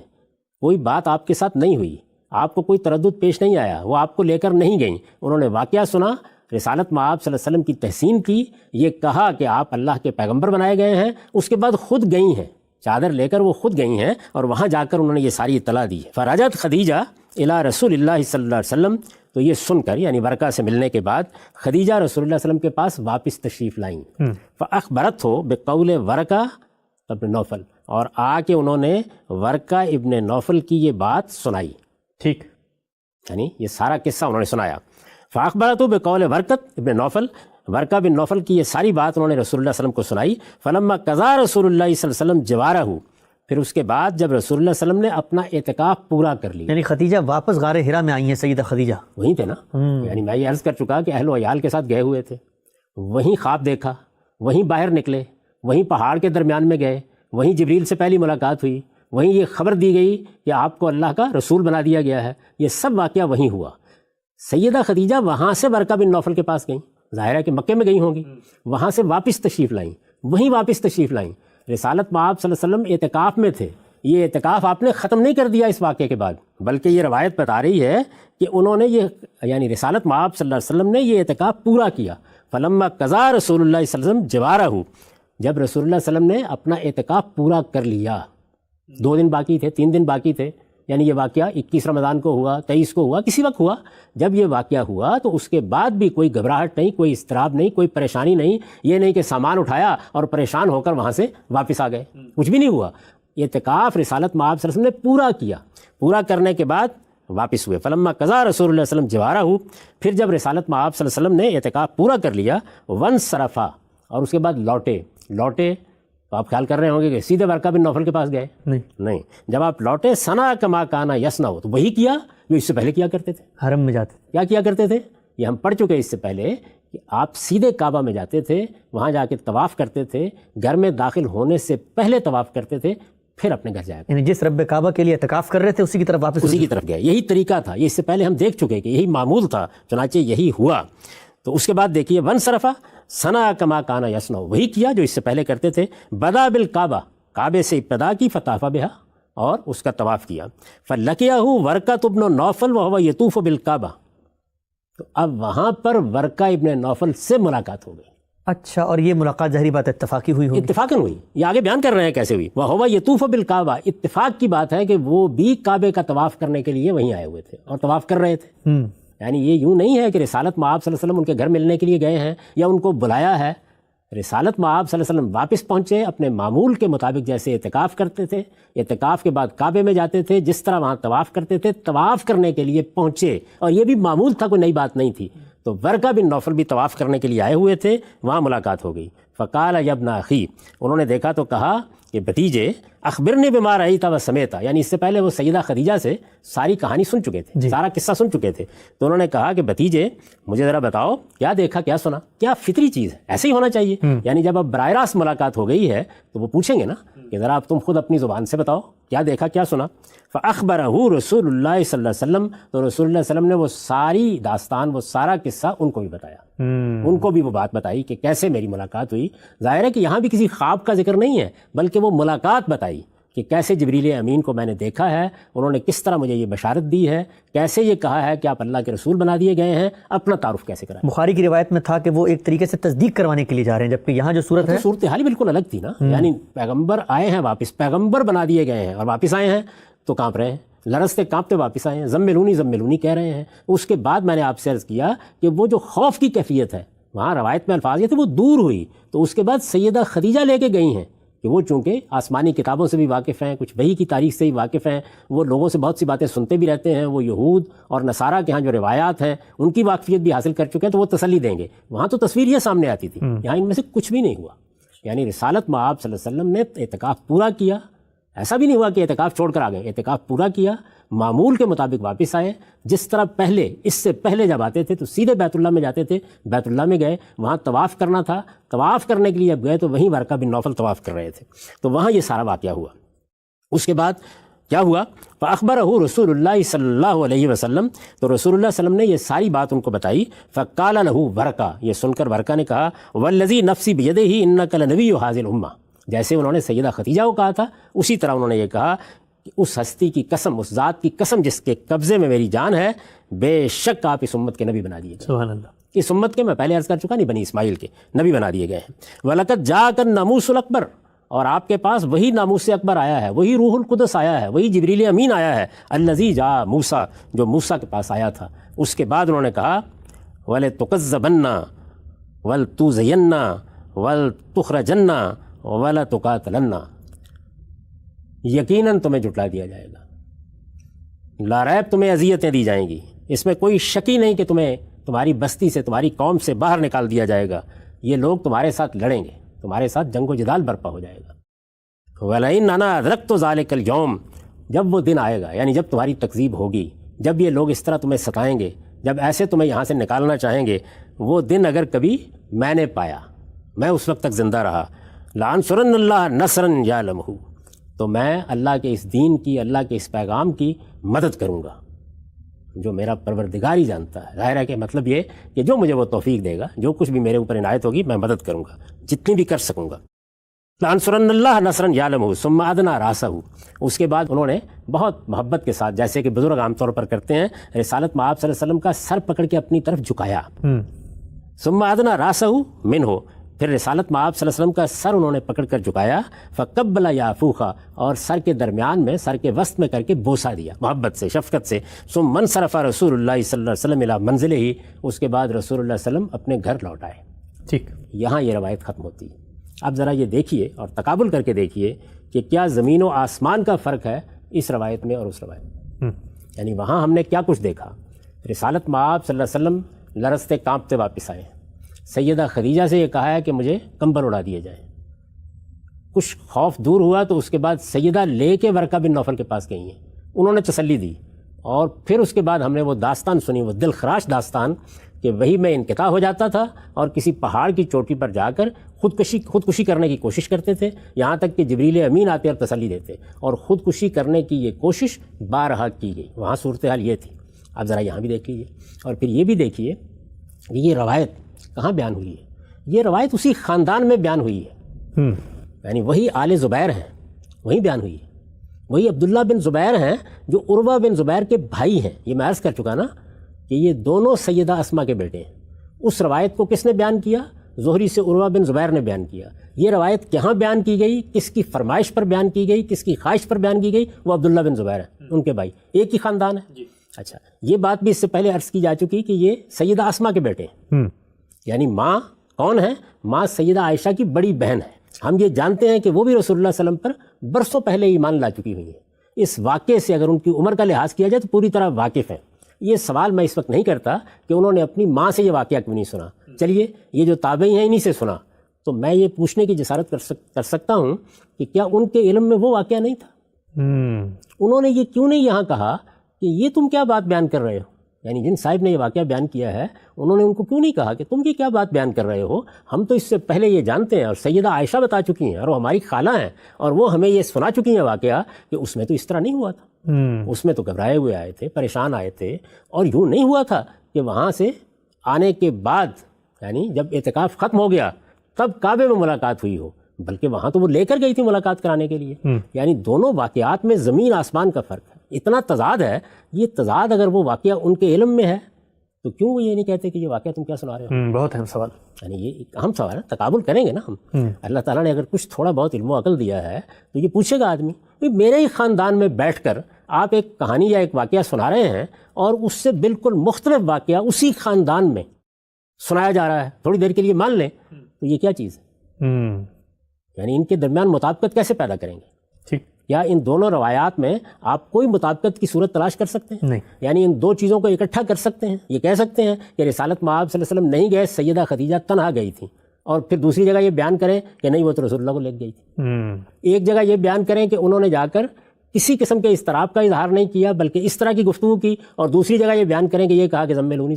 کوئی بات آپ کے ساتھ نہیں ہوئی، آپ کو کوئی تردد پیش نہیں آیا، وہ آپ کو لے کر نہیں گئیں، انہوں نے واقعہ سنا، رسالت میں آپ صلی اللہ علیہ وسلم کی تحسین کی، یہ کہا کہ آپ اللہ کے پیغمبر بنائے گئے ہیں، اس کے بعد خود گئی ہیں، چادر لے کر وہ خود گئی ہیں اور وہاں جا کر انہوں نے یہ ساری اطلاع دی ہے۔ فرجت خدیجہ الی رسول اللہ صلی اللہ علیہ وسلم، تو یہ سن کر یعنی ورقہ سے ملنے کے بعد خدیجہ رسول اللہ صلی اللہ علیہ وسلم کے پاس واپس تشریف لائیں۔ فاخبرتہ بقول ورقہ ابن نوفل، اور آ کے انہوں نے ورقہ ابن نوفل کی یہ بات سنائی۔ ٹھیک، یعنی یہ سارا قصہ انہوں نے سنایا۔ فاخبرتہ بقول ورقۃ ابن نوفل، ورقہ بن نوفل کی یہ ساری بات انہوں نے رسول اللہ صلی اللہ علیہ وسلم کو سنائی۔ فلما قضا رسول اللہ صلی اللہ علیہ وسلم جوارہ، پھر اس کے بعد جب رسول اللہ صلی اللہ علیہ وسلم نے اپنا اعتکاف پورا کر لیا، یعنی خدیجہ واپس غار حرا میں آئی ہیں، سیدہ خدیجہ وہیں تھے نا، یعنی میں یہ عرض کر چکا کہ اہل و عیال کے ساتھ گئے ہوئے تھے، وہیں خواب دیکھا، وہیں باہر نکلے، وہیں پہاڑ کے درمیان میں گئے، وہیں جبریل سے پہلی ملاقات ہوئی، وہیں یہ خبر دی گئی کہ آپ کو اللہ کا رسول بنا دیا گیا ہے، یہ سب واقعہ وہیں ہوا۔ سیدہ خدیجہ وہاں سے ورقہ بن نوفل کے پاس گئیں، ظاہر ہے کہ مکے میں گئی ہوں گی، وہاں سے واپس تشریف لائیں، وہیں واپس تشریف لائیں۔ رسالت میں آپ صلی اللہ علیہ وسلم اعتکاف میں تھے، یہ اعتکاف آپ نے ختم نہیں کر دیا اس واقعے کے بعد، بلکہ یہ روایت بتا رہی ہے کہ انہوں نے یہ یعنی رسالت میں آپ صلی اللہ علیہ وسلم نے یہ اعتکاف پورا کیا۔ فلما قضا رسول اللہ صلی اللہ علیہ وسلم جوارہ، جب رسول اللہ صلی اللہ علیہ وسلم نے اپنا اعتکاف پورا کر لیا، 2 دن باقی تھے، 3 دن باقی تھے، یعنی یہ واقعہ 21 رمضان کو ہوا، 23 کو ہوا، کسی وقت ہوا۔ جب یہ واقعہ ہوا تو اس کے بعد بھی کوئی گھبراہٹ نہیں، کوئی اضطراب نہیں، کوئی پریشانی نہیں، یہ نہیں کہ سامان اٹھایا اور پریشان ہو کر وہاں سے واپس آ گئے، کچھ بھی نہیں ہوا۔ اعتکاف رسالت میں آپ صلی اللہ علیہ وسلم نے پورا کیا، پورا کرنے کے بعد واپس ہوئے۔ فلما قضا رسول اللہ صلی اللہ علیہ وسلم جوارہ، پھر جب رسالت میں آپ صلی اللہ علیہ وسلم نے اعتکاف پورا کر لیا، وانصرفا، اور اس کے بعد لوٹے تو آپ خیال کر رہے ہوں گے کہ سیدھے ورقہ بن نوفل کے پاس گئے، نہیں، جب آپ لوٹے ثنا کما کانا یسنا، تو وہی کیا جو اس سے پہلے کیا کرتے تھے۔ حرم میں جاتے کیا کیا کرتے تھے؟ یہ ہم پڑھ چکے اس سے پہلے کہ آپ سیدھے کعبہ میں جاتے تھے، وہاں جا کے طواف کرتے تھے، گھر میں داخل ہونے سے پہلے طواف کرتے تھے، پھر اپنے گھر جایا، یعنی جس رب کعبہ کے لیے اعتکاف کر رہے تھے اسی کی طرف واپس اسی کی طرف گئے۔ یہی طریقہ تھا، یہ اس سے پہلے ہم دیکھ چکے کہ یہی معمول تھا، چنانچہ یہی ہوا۔ تو اس کے بعد دیکھیے وانصرفا ثنا کما کانا یسنا، وہی کیا جو اس سے پہلے کرتے تھے۔ بدا بالکعبہ، کعبے سے ابتدا کی، فطاف بہا، اور اس کا طواف کیا۔ فلقیہ ورقۃ ابن نوفل وہو یطوف بالکعبہ، تو اب وہاں پر ورقہ ابن نوفل سے ملاقات ہو گئی۔ اچھا، اور یہ ملاقات ظاہری بات اتفاقی ہوئی ہوگی؟ اتفاقاً ہوئی، یہ آگے بیان کر رہے ہیں کیسے ہوئی۔ وہو یطوف بالکعبہ، اتفاق کی بات ہے کہ وہ بھی کعبے کا طواف کرنے کے لیے وہیں آئے ہوئے تھے اور طواف کر رہے تھے۔ یعنی یہ یوں نہیں ہے کہ رسالت میں آپ صلی اللہ علیہ وسلم ان کے گھر ملنے کے لیے گئے ہیں یا ان کو بلایا ہے، رسالت میں آپ صلی اللہ علیہ وسلم واپس پہنچے، اپنے معمول کے مطابق جیسے اعتکاف کرتے تھے، اعتکاف کے بعد کعبے میں جاتے تھے، جس طرح وہاں طواف کرتے تھے، طواف کرنے کے لیے پہنچے، اور یہ بھی معمول تھا، کوئی نئی بات نہیں تھی۔ تو ورقہ بن نوفل بھی طواف کرنے کے لیے آئے ہوئے تھے، وہاں ملاقات ہو گئی۔ فقال یا ابن اخی، انہوں نے دیکھا تو کہا کہ بھتیجے، اخبرنی بما رأیت و سمعت، یعنی اس سے پہلے وہ سیدہ خدیجہ سے ساری کہانی سن چکے تھے، سارا قصہ سن چکے تھے، تو انہوں نے کہا کہ بھتیجے مجھے ذرا بتاؤ کیا دیکھا، کیا سنا، کیا فطری چیز ہے، ایسے ہی ہونا چاہیے۔ یعنی جب اب براہ راست ملاقات ہو گئی ہے تو وہ پوچھیں گے نا کہ ذرا اب تم خود اپنی زبان سے بتاؤ کیا دیکھا، کیا سنا۔ فاخبرہ رسول اللہ صلی اللہ علیہ وسلم، تو رسول اللہ صلی اللہ علیہ وسلم نے وہ ساری داستان، وہ سارا قصہ ان کو بھی بتایا، ان کو بھی وہ بات بتائی کہ کیسے میری ملاقات ہوئی۔ ظاہر ہے کہ یہاں بھی کسی خواب کا ذکر نہیں ہے، بلکہ وہ ملاقات بتائی کہ کیسے جبریل امین کو میں نے دیکھا ہے، انہوں نے کس طرح مجھے یہ بشارت دی ہے، کیسے یہ کہا ہے کہ آپ اللہ کے رسول بنا دیے گئے ہیں، اپنا تعارف کیسے کرائیں۔ بخاری کی روایت میں تھا کہ وہ ایک طریقے سے تصدیق کروانے کے لیے جا رہے ہیں، جبکہ یہاں جو صورت ہے صورتحال بالکل الگ تھی نا، یعنی پیغمبر آئے ہیں واپس، پیغمبر بنا دیے گئے ہیں اور واپس آئے ہیں تو کانپ رہے ہیں، لرزتے کانپتے واپس آئے ہیں، زملونی زملونی کہہ رہے ہیں۔ اس کے بعد میں نے آپ سے عرض کیا کہ وہ جو خوف کی کیفیت ہے، وہاں روایت میں الفاظ یہ تھے وہ دور ہوئی، تو اس کے بعد سیدہ خدیجہ لے کے گئی ہیں کہ وہ چونکہ آسمانی کتابوں سے بھی واقف ہیں، کچھ وحی کی تاریخ سے بھی واقف ہیں، وہ لوگوں سے بہت سی باتیں سنتے بھی رہتے ہیں، وہ یہود اور نصارہ کے ہاں جو روایات ہیں ان کی واقفیت بھی حاصل کر چکے ہیں، تو وہ تسلی دیں گے۔ وہاں تو تصویر یہ سامنے آتی تھی، یہاں ان میں سے کچھ بھی نہیں ہوا۔ یعنی رسالت مآب صلی اللہ علیہ وسلم نے اعتکاف پورا کیا، ایسا بھی نہیں ہوا کہ اعتکاف چھوڑ کر آ گئے، اعتکاف پورا کیا، معمول کے مطابق واپس آئے، جس طرح پہلے اس سے پہلے جب آتے تھے تو سیدھے بیت اللہ میں جاتے تھے، بیت اللہ میں گئے، وہاں طواف کرنا تھا، طواف کرنے کے لیے اب گئے تو وہیں ورقہ بن نوفل طواف کر رہے تھے، تو وہاں یہ سارا واقعہ ہوا۔ اس کے بعد کیا ہوا؟ فَأَخْبَرَهُ رسول اللہ صلی اللہ علیہ وسلم، تو رسول اللہ صلی اللہ علیہ وسلم نے یہ ساری بات ان کو بتائی۔ فَقَالَ لَهُ ورقہ، یہ سن کر ورقہ نے کہا وَالَّذِي نَفْسِي بِيَدِهِ إِنَّكَ لَنَبِيُّ هَذِهِ الْأُمَّةِ، جیسے انہوں نے سیدہ خدیجہ کو کہا تھا اسی طرح انہوں نے یہ کہا کہ اس ہستی کی قسم، اس ذات کی قسم جس کے قبضے میں میری جان ہے، بے شک آپ اس امت کے نبی بنا دیے گئے۔ سبحان اللہ۔ اس امت کے میں پہلے عرض کر چکا نہیں، بنی اسماعیل کے نبی بنا دیے گئے ہیں۔ وَلَقَدْ جَاءَكَ النَّامُوسُ الْأَكْبَرُ، اور آپ کے پاس وہی ناموس اکبر آیا ہے، وہی روح القدس آیا ہے، وہی جبریل امین آیا ہے، الذی جاء موسیٰ، جو موسیٰ کے پاس آیا تھا۔ اس کے بعد انہوں نے کہا وَلَتُكَذَّبَنَّ وَلْتُوزَيَنَّ وَلْتُخْرَجَنَّ وَلَتُقَاتَلَنَّ، یقیناً تمہیں جھٹلا دیا جائے گا، لا ریب تمہیں اذیتیں دی جائیں گی، اس میں کوئی شک ہی نہیں کہ تمہیں تمہاری بستی سے، تمہاری قوم سے باہر نکال دیا جائے گا، یہ لوگ تمہارے ساتھ لڑیں گے، تمہارے ساتھ جنگ و جدال برپا ہو جائے گا۔ وَلَئِنْ أَنَا أَدْرَكْتُ ذَلِكَ الْيَوْمَ، جب وہ دن آئے گا، یعنی جب تمہاری تکذیب ہوگی، جب یہ لوگ اس طرح تمہیں ستائیں گے، جب ایسے تمہیں یہاں سے نکالنا چاہیں گے، وہ دن اگر کبھی میں نے پایا، میں اس وقت تک زندہ رہا، لَأَنْصُرَنَّ اللَّهَ نَصْرًا يَعْلَمُهُ، تو میں اللہ کے اس دین کی، اللہ کے اس پیغام کی مدد کروں گا جو میرا پروردگار ہی جانتا ہے۔ ظاہر ہے کہ مطلب یہ کہ جو مجھے وہ توفیق دے گا، جو کچھ بھی میرے اوپر عنایت ہوگی میں مدد کروں گا، جتنی بھی کر سکوں گا۔ لَأَنْصُرَنَّ اللَّهَ نَصْرًا يَعْلَمُهُ ثُمَّ أَدْنَىٰ رَأْسَهُ، اس کے بعد انہوں نے بہت محبت کے ساتھ، جیسے کہ بزرگ عام طور پر کرتے ہیں، رسالت مآب صلی اللہ علیہ وسلم کا سر پکڑ کے اپنی طرف جھکایا، ثُمَّ أَدْنَىٰ رَأْسَهُ مِنْهُ، پھر رسالت مآب صلی اللہ علیہ وسلم کا سر انہوں نے پکڑ کر جھکایا، فَقَبَّلَ يَعْفُوخَ، اور سر کے درمیان میں، سر کے وسط میں کر کے بوسہ دیا محبت سے، شفقت سے۔ ثُمَّ انصرف رسول اللہ صلی اللہ علیہ وسلم إِلَىٰ مَنزِلِهِ، اس کے بعد رسول اللہ صلی اللہ علیہ وسلم اپنے گھر لوٹ آئے۔ ٹھیک، یہاں یہ روایت ختم ہوتی ہے۔ اب ذرا یہ دیکھیے اور تقابل کر کے دیکھیے کہ کیا زمین و آسمان کا فرق ہے اس روایت میں اور اس روایت میں۔ یعنی وہاں ہم نے کیا کچھ دیکھا، رسالت مآب صلی اللہ علیہ وسلم لرزتے کانپتے واپس آئے، سیدہ خدیجہ سے یہ کہا ہے کہ مجھے کمبل اڑا دیے جائیں، کچھ خوف دور ہوا تو اس کے بعد سیدہ لے کے ورقہ بن نوفل کے پاس گئی ہیں، انہوں نے تسلی دی، اور پھر اس کے بعد ہم نے وہ داستان سنی، وہ دل خراش داستان کہ وہی میں انقطاع ہو جاتا تھا اور کسی پہاڑ کی چوٹی پر جا کر خودکشی کرنے کی کوشش کرتے تھے، یہاں تک کہ جبریل امین آتے اور تسلی دیتے، اور خودکشی کرنے کی یہ کوشش بارہا کی گئی۔ وہاں صورتحال یہ تھی۔ اب ذرا یہاں بھی دیکھ لیجیے، اور پھر یہ بھی دیکھیے کہ یہ روایت کہاں بیان ہوئی ہے۔ یہ روایت اسی خاندان میں بیان ہوئی ہے، یعنی وہی آل زبیر ہیں، وہیں بیان ہوئی ہے، وہی عبداللہ بن زبیر ہیں جو عروہ بن زبیر کے بھائی ہیں۔ یہ میں عرض کر چکا نا کہ یہ دونوں سیدہ اسما کے بیٹے ہیں۔ اس روایت کو کس نے بیان کیا؟ زہری سے عروہ بن زبیر نے بیان کیا۔ یہ روایت کہاں بیان کی گئی، کس کی فرمائش پر بیان کی گئی، کس کی خواہش پر بیان کی گئی؟ وہ عبداللہ بن زبیر ہیں، ان کے بھائی، ایک ہی خاندان ہے۔ اچھا، یہ بات بھی اس سے پہلے عرض کی جا چکی کہ یہ سیدہ اسما کے بیٹے ہیں، یعنی ماں کون ہے؟ ماں سیدہ عائشہ کی بڑی بہن ہے۔ ہم یہ جانتے ہیں کہ وہ بھی رسول اللہ صلی اللہ علیہ وسلم پر برسوں پہلے ایمان لا چکی ہوئی ہیں۔ اس واقعے سے اگر ان کی عمر کا لحاظ کیا جائے تو پوری طرح واقف ہیں۔ یہ سوال میں اس وقت نہیں کرتا کہ انہوں نے اپنی ماں سے یہ واقعہ کیوں نہیں سنا، چلیے یہ جو تابعی ہیں انہی سے سنا، تو میں یہ پوچھنے کی جسارت کر سکتا ہوں کہ کیا ان کے علم میں وہ واقعہ نہیں تھا؟ انہوں نے یہ کیوں نہیں یہاں کہا کہ یہ تم کیا بات بیان کر رہے ہو؟ یعنی جن صاحب نے یہ واقعہ بیان کیا ہے انہوں نے ان کو کیوں نہیں کہا کہ تم یہ کیا بات بیان کر رہے ہو؟ ہم تو اس سے پہلے یہ جانتے ہیں، اور سیدہ عائشہ بتا چکی ہیں، اور وہ ہماری خالہ ہیں، اور وہ ہمیں یہ سنا چکی ہیں واقعہ کہ اس میں تو اس طرح نہیں ہوا تھا، اس میں تو گھبرائے ہوئے آئے تھے، پریشان آئے تھے، اور یوں نہیں ہوا تھا کہ وہاں سے آنے کے بعد، یعنی جب اعتکاف ختم ہو گیا تب کعبے میں ملاقات ہوئی ہو، بلکہ وہاں تو وہ لے کر گئی تھی ملاقات کرانے کے لیے. یعنی دونوں واقعات میں زمین آسمان کا فرق ہے، اتنا تضاد ہے. یہ تضاد اگر وہ واقعہ ان کے علم میں ہے تو کیوں وہ یہ نہیں کہتے کہ یہ واقعہ تم کیا سنا رہے ہو؟ بہت اہم سوال. یعنی یہ ایک اہم سوال ہے. تقابل کریں گے نا ہم. اللہ تعالیٰ نے اگر کچھ تھوڑا بہت علم و عقل دیا ہے تو یہ پوچھے گا آدمی، میرے ہی خاندان میں بیٹھ کر آپ ایک کہانی یا ایک واقعہ سنا رہے ہیں اور اس سے بالکل مختلف واقعہ اسی خاندان میں سنایا جا رہا ہے، تھوڑی دیر کے لیے مان لیں تو یہ کیا چیز ہے؟ یعنی ان کے درمیان مطابقت کیسے پیدا کریں گے؟ ٹھیک. یا ان دونوں روایات میں آپ کوئی مطابقت کی صورت تلاش کر سکتے ہیں؟ نہیں. یعنی ان دو چیزوں کو اکٹھا کر سکتے ہیں؟ یہ کہہ سکتے ہیں کہ رسالت میں آپ صلی اللہ علیہ وسلم نہیں گئے، سیدہ خدیجہ تنہا گئی تھیں، اور پھر دوسری جگہ یہ بیان کریں کہ نہیں وہ تو رسول اللہ کو لے گئی تھی. ایک جگہ یہ بیان کریں کہ انہوں نے جا کر کسی قسم کے اضطراب کا اظہار نہیں کیا بلکہ اس طرح کی گفتگو کی، اور دوسری جگہ یہ بیان کریں کہ یہ کہا کہ زملونی.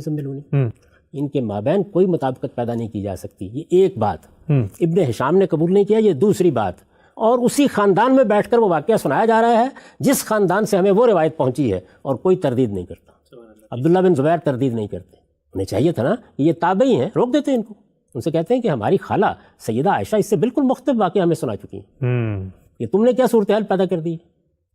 ان کے مابین کوئی مطابقت پیدا نہیں کی جا سکتی. یہ ایک بات ابن ہشام نے قبول نہیں کیا. یہ دوسری بات، اور اسی خاندان میں بیٹھ کر وہ واقعہ سنایا جا رہا ہے جس خاندان سے ہمیں وہ روایت پہنچی ہے، اور کوئی تردید نہیں کرتا. عبداللہ بن زبیر تردید نہیں کرتے. انہیں چاہیے تھا نا کہ یہ تابعی ہیں، روک دیتے ان کو. ان سے کہتے ہیں کہ ہماری خالہ سیدہ عائشہ اس سے بالکل مختلف واقعہ ہمیں سنا چکی ہیں، کہ تم نے کیا صورتحال پیدا کر دی،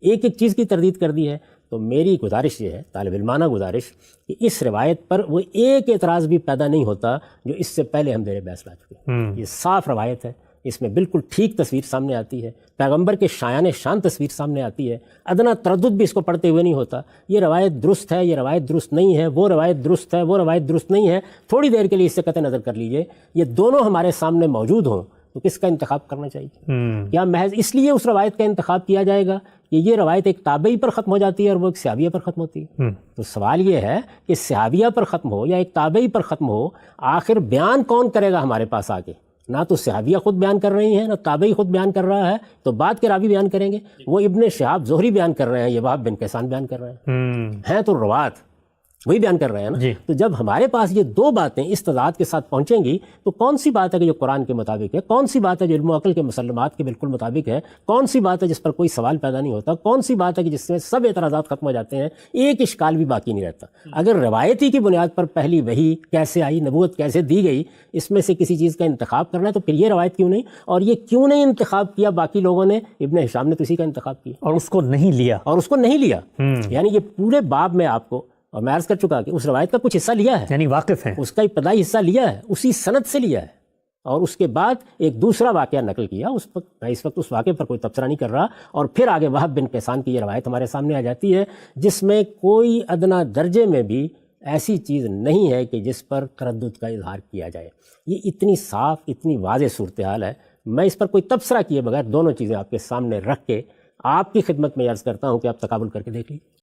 ایک ایک چیز کی تردید کر دی ہے. تو میری گزارش یہ ہے، طالب علمانہ گزارش، کہ اس روایت پر وہ ایک اعتراض بھی پیدا نہیں ہوتا جو اس سے پہلے ہم زیر بحث لا چکے ہیں. یہ صاف روایت ہے، اس میں بالکل ٹھیک تصویر سامنے آتی ہے، پیغمبر کے شایان شان تصویر سامنے آتی ہے. ادنا تردد بھی اس کو پڑھتے ہوئے نہیں ہوتا. یہ روایت درست ہے، یہ روایت درست نہیں ہے، وہ روایت درست ہے، وہ روایت درست نہیں ہے. تھوڑی دیر کے لیے اس سے قطع نظر کر لیجئے، یہ دونوں ہمارے سامنے موجود ہوں تو کس کا انتخاب کرنا چاہیے؟ کیا محض اس لیے اس روایت کا انتخاب کیا جائے گا کہ یہ روایت ایک تابعی پر ختم ہو جاتی ہے اور وہ ایک صحابیہ پر ختم ہوتی ہے؟ تو سوال یہ ہے کہ صحابیہ پر ختم ہو یا ایک تابعی پر ختم ہو، آخر بیان کون کرے گا ہمارے پاس آ کے؟ نہ تو صحابیہ خود بیان کر رہی ہیں، نہ تابعی خود بیان کر رہا ہے، تو بعد کے راوی بیان کریں گے. وہ ابن شہاب زہری بیان کر رہے ہیں، یہ وہب بن کیسان بیان کر رہے ہیں تو روات وہی بیان کر رہے ہیں نا. تو جب ہمارے پاس یہ دو باتیں اس تضاد کے ساتھ پہنچیں گی تو کون سی بات ہے کہ جو قرآن کے مطابق ہے، کون سی بات ہے جو علم و عقل کے مسلمات کے بالکل مطابق ہے، کون سی بات ہے جس پر کوئی سوال پیدا نہیں ہوتا، کون سی بات ہے کہ جس میں سب اعتراضات ختم ہو جاتے ہیں، ایک اشکال بھی باقی نہیں رہتا. اگر روایتی کی بنیاد پر پہلی وحی کیسے آئی، نبوت کیسے دی گئی، اس میں سے کسی چیز کا انتخاب کرنا ہے تو پھر یہ روایت کیوں نہیں؟ اور یہ کیوں نہیں انتخاب کیا باقی لوگوں نے؟ ابن ہشام نے تو اسی کا انتخاب کیا اور اس کو نہیں لیا. یعنی یہ پورے باب میں آپ کو، اور میں عرض کر چکا کہ اس روایت کا کچھ حصہ لیا ہے، یعنی واقف ہیں، اس کا ابتدائی حصہ لیا ہے، اسی سند سے لیا ہے، اور اس کے بعد ایک دوسرا واقعہ نقل کیا. میں اس وقت اس واقعے پر کوئی تبصرہ نہیں کر رہا. اور پھر آگے وہب بن کیسان کی یہ روایت ہمارے سامنے آ جاتی ہے جس میں کوئی ادنا درجے میں بھی ایسی چیز نہیں ہے کہ جس پر تردد کا اظہار کیا جائے. یہ اتنی صاف، اتنی واضح صورتحال ہے. میں اس پر کوئی تبصرہ کیے بغیر دونوں چیزیں آپ کے سامنے رکھ کے آپ کی خدمت میں عرض کرتا ہوں کہ آپ تقابل کر کے دیکھ لیجیے.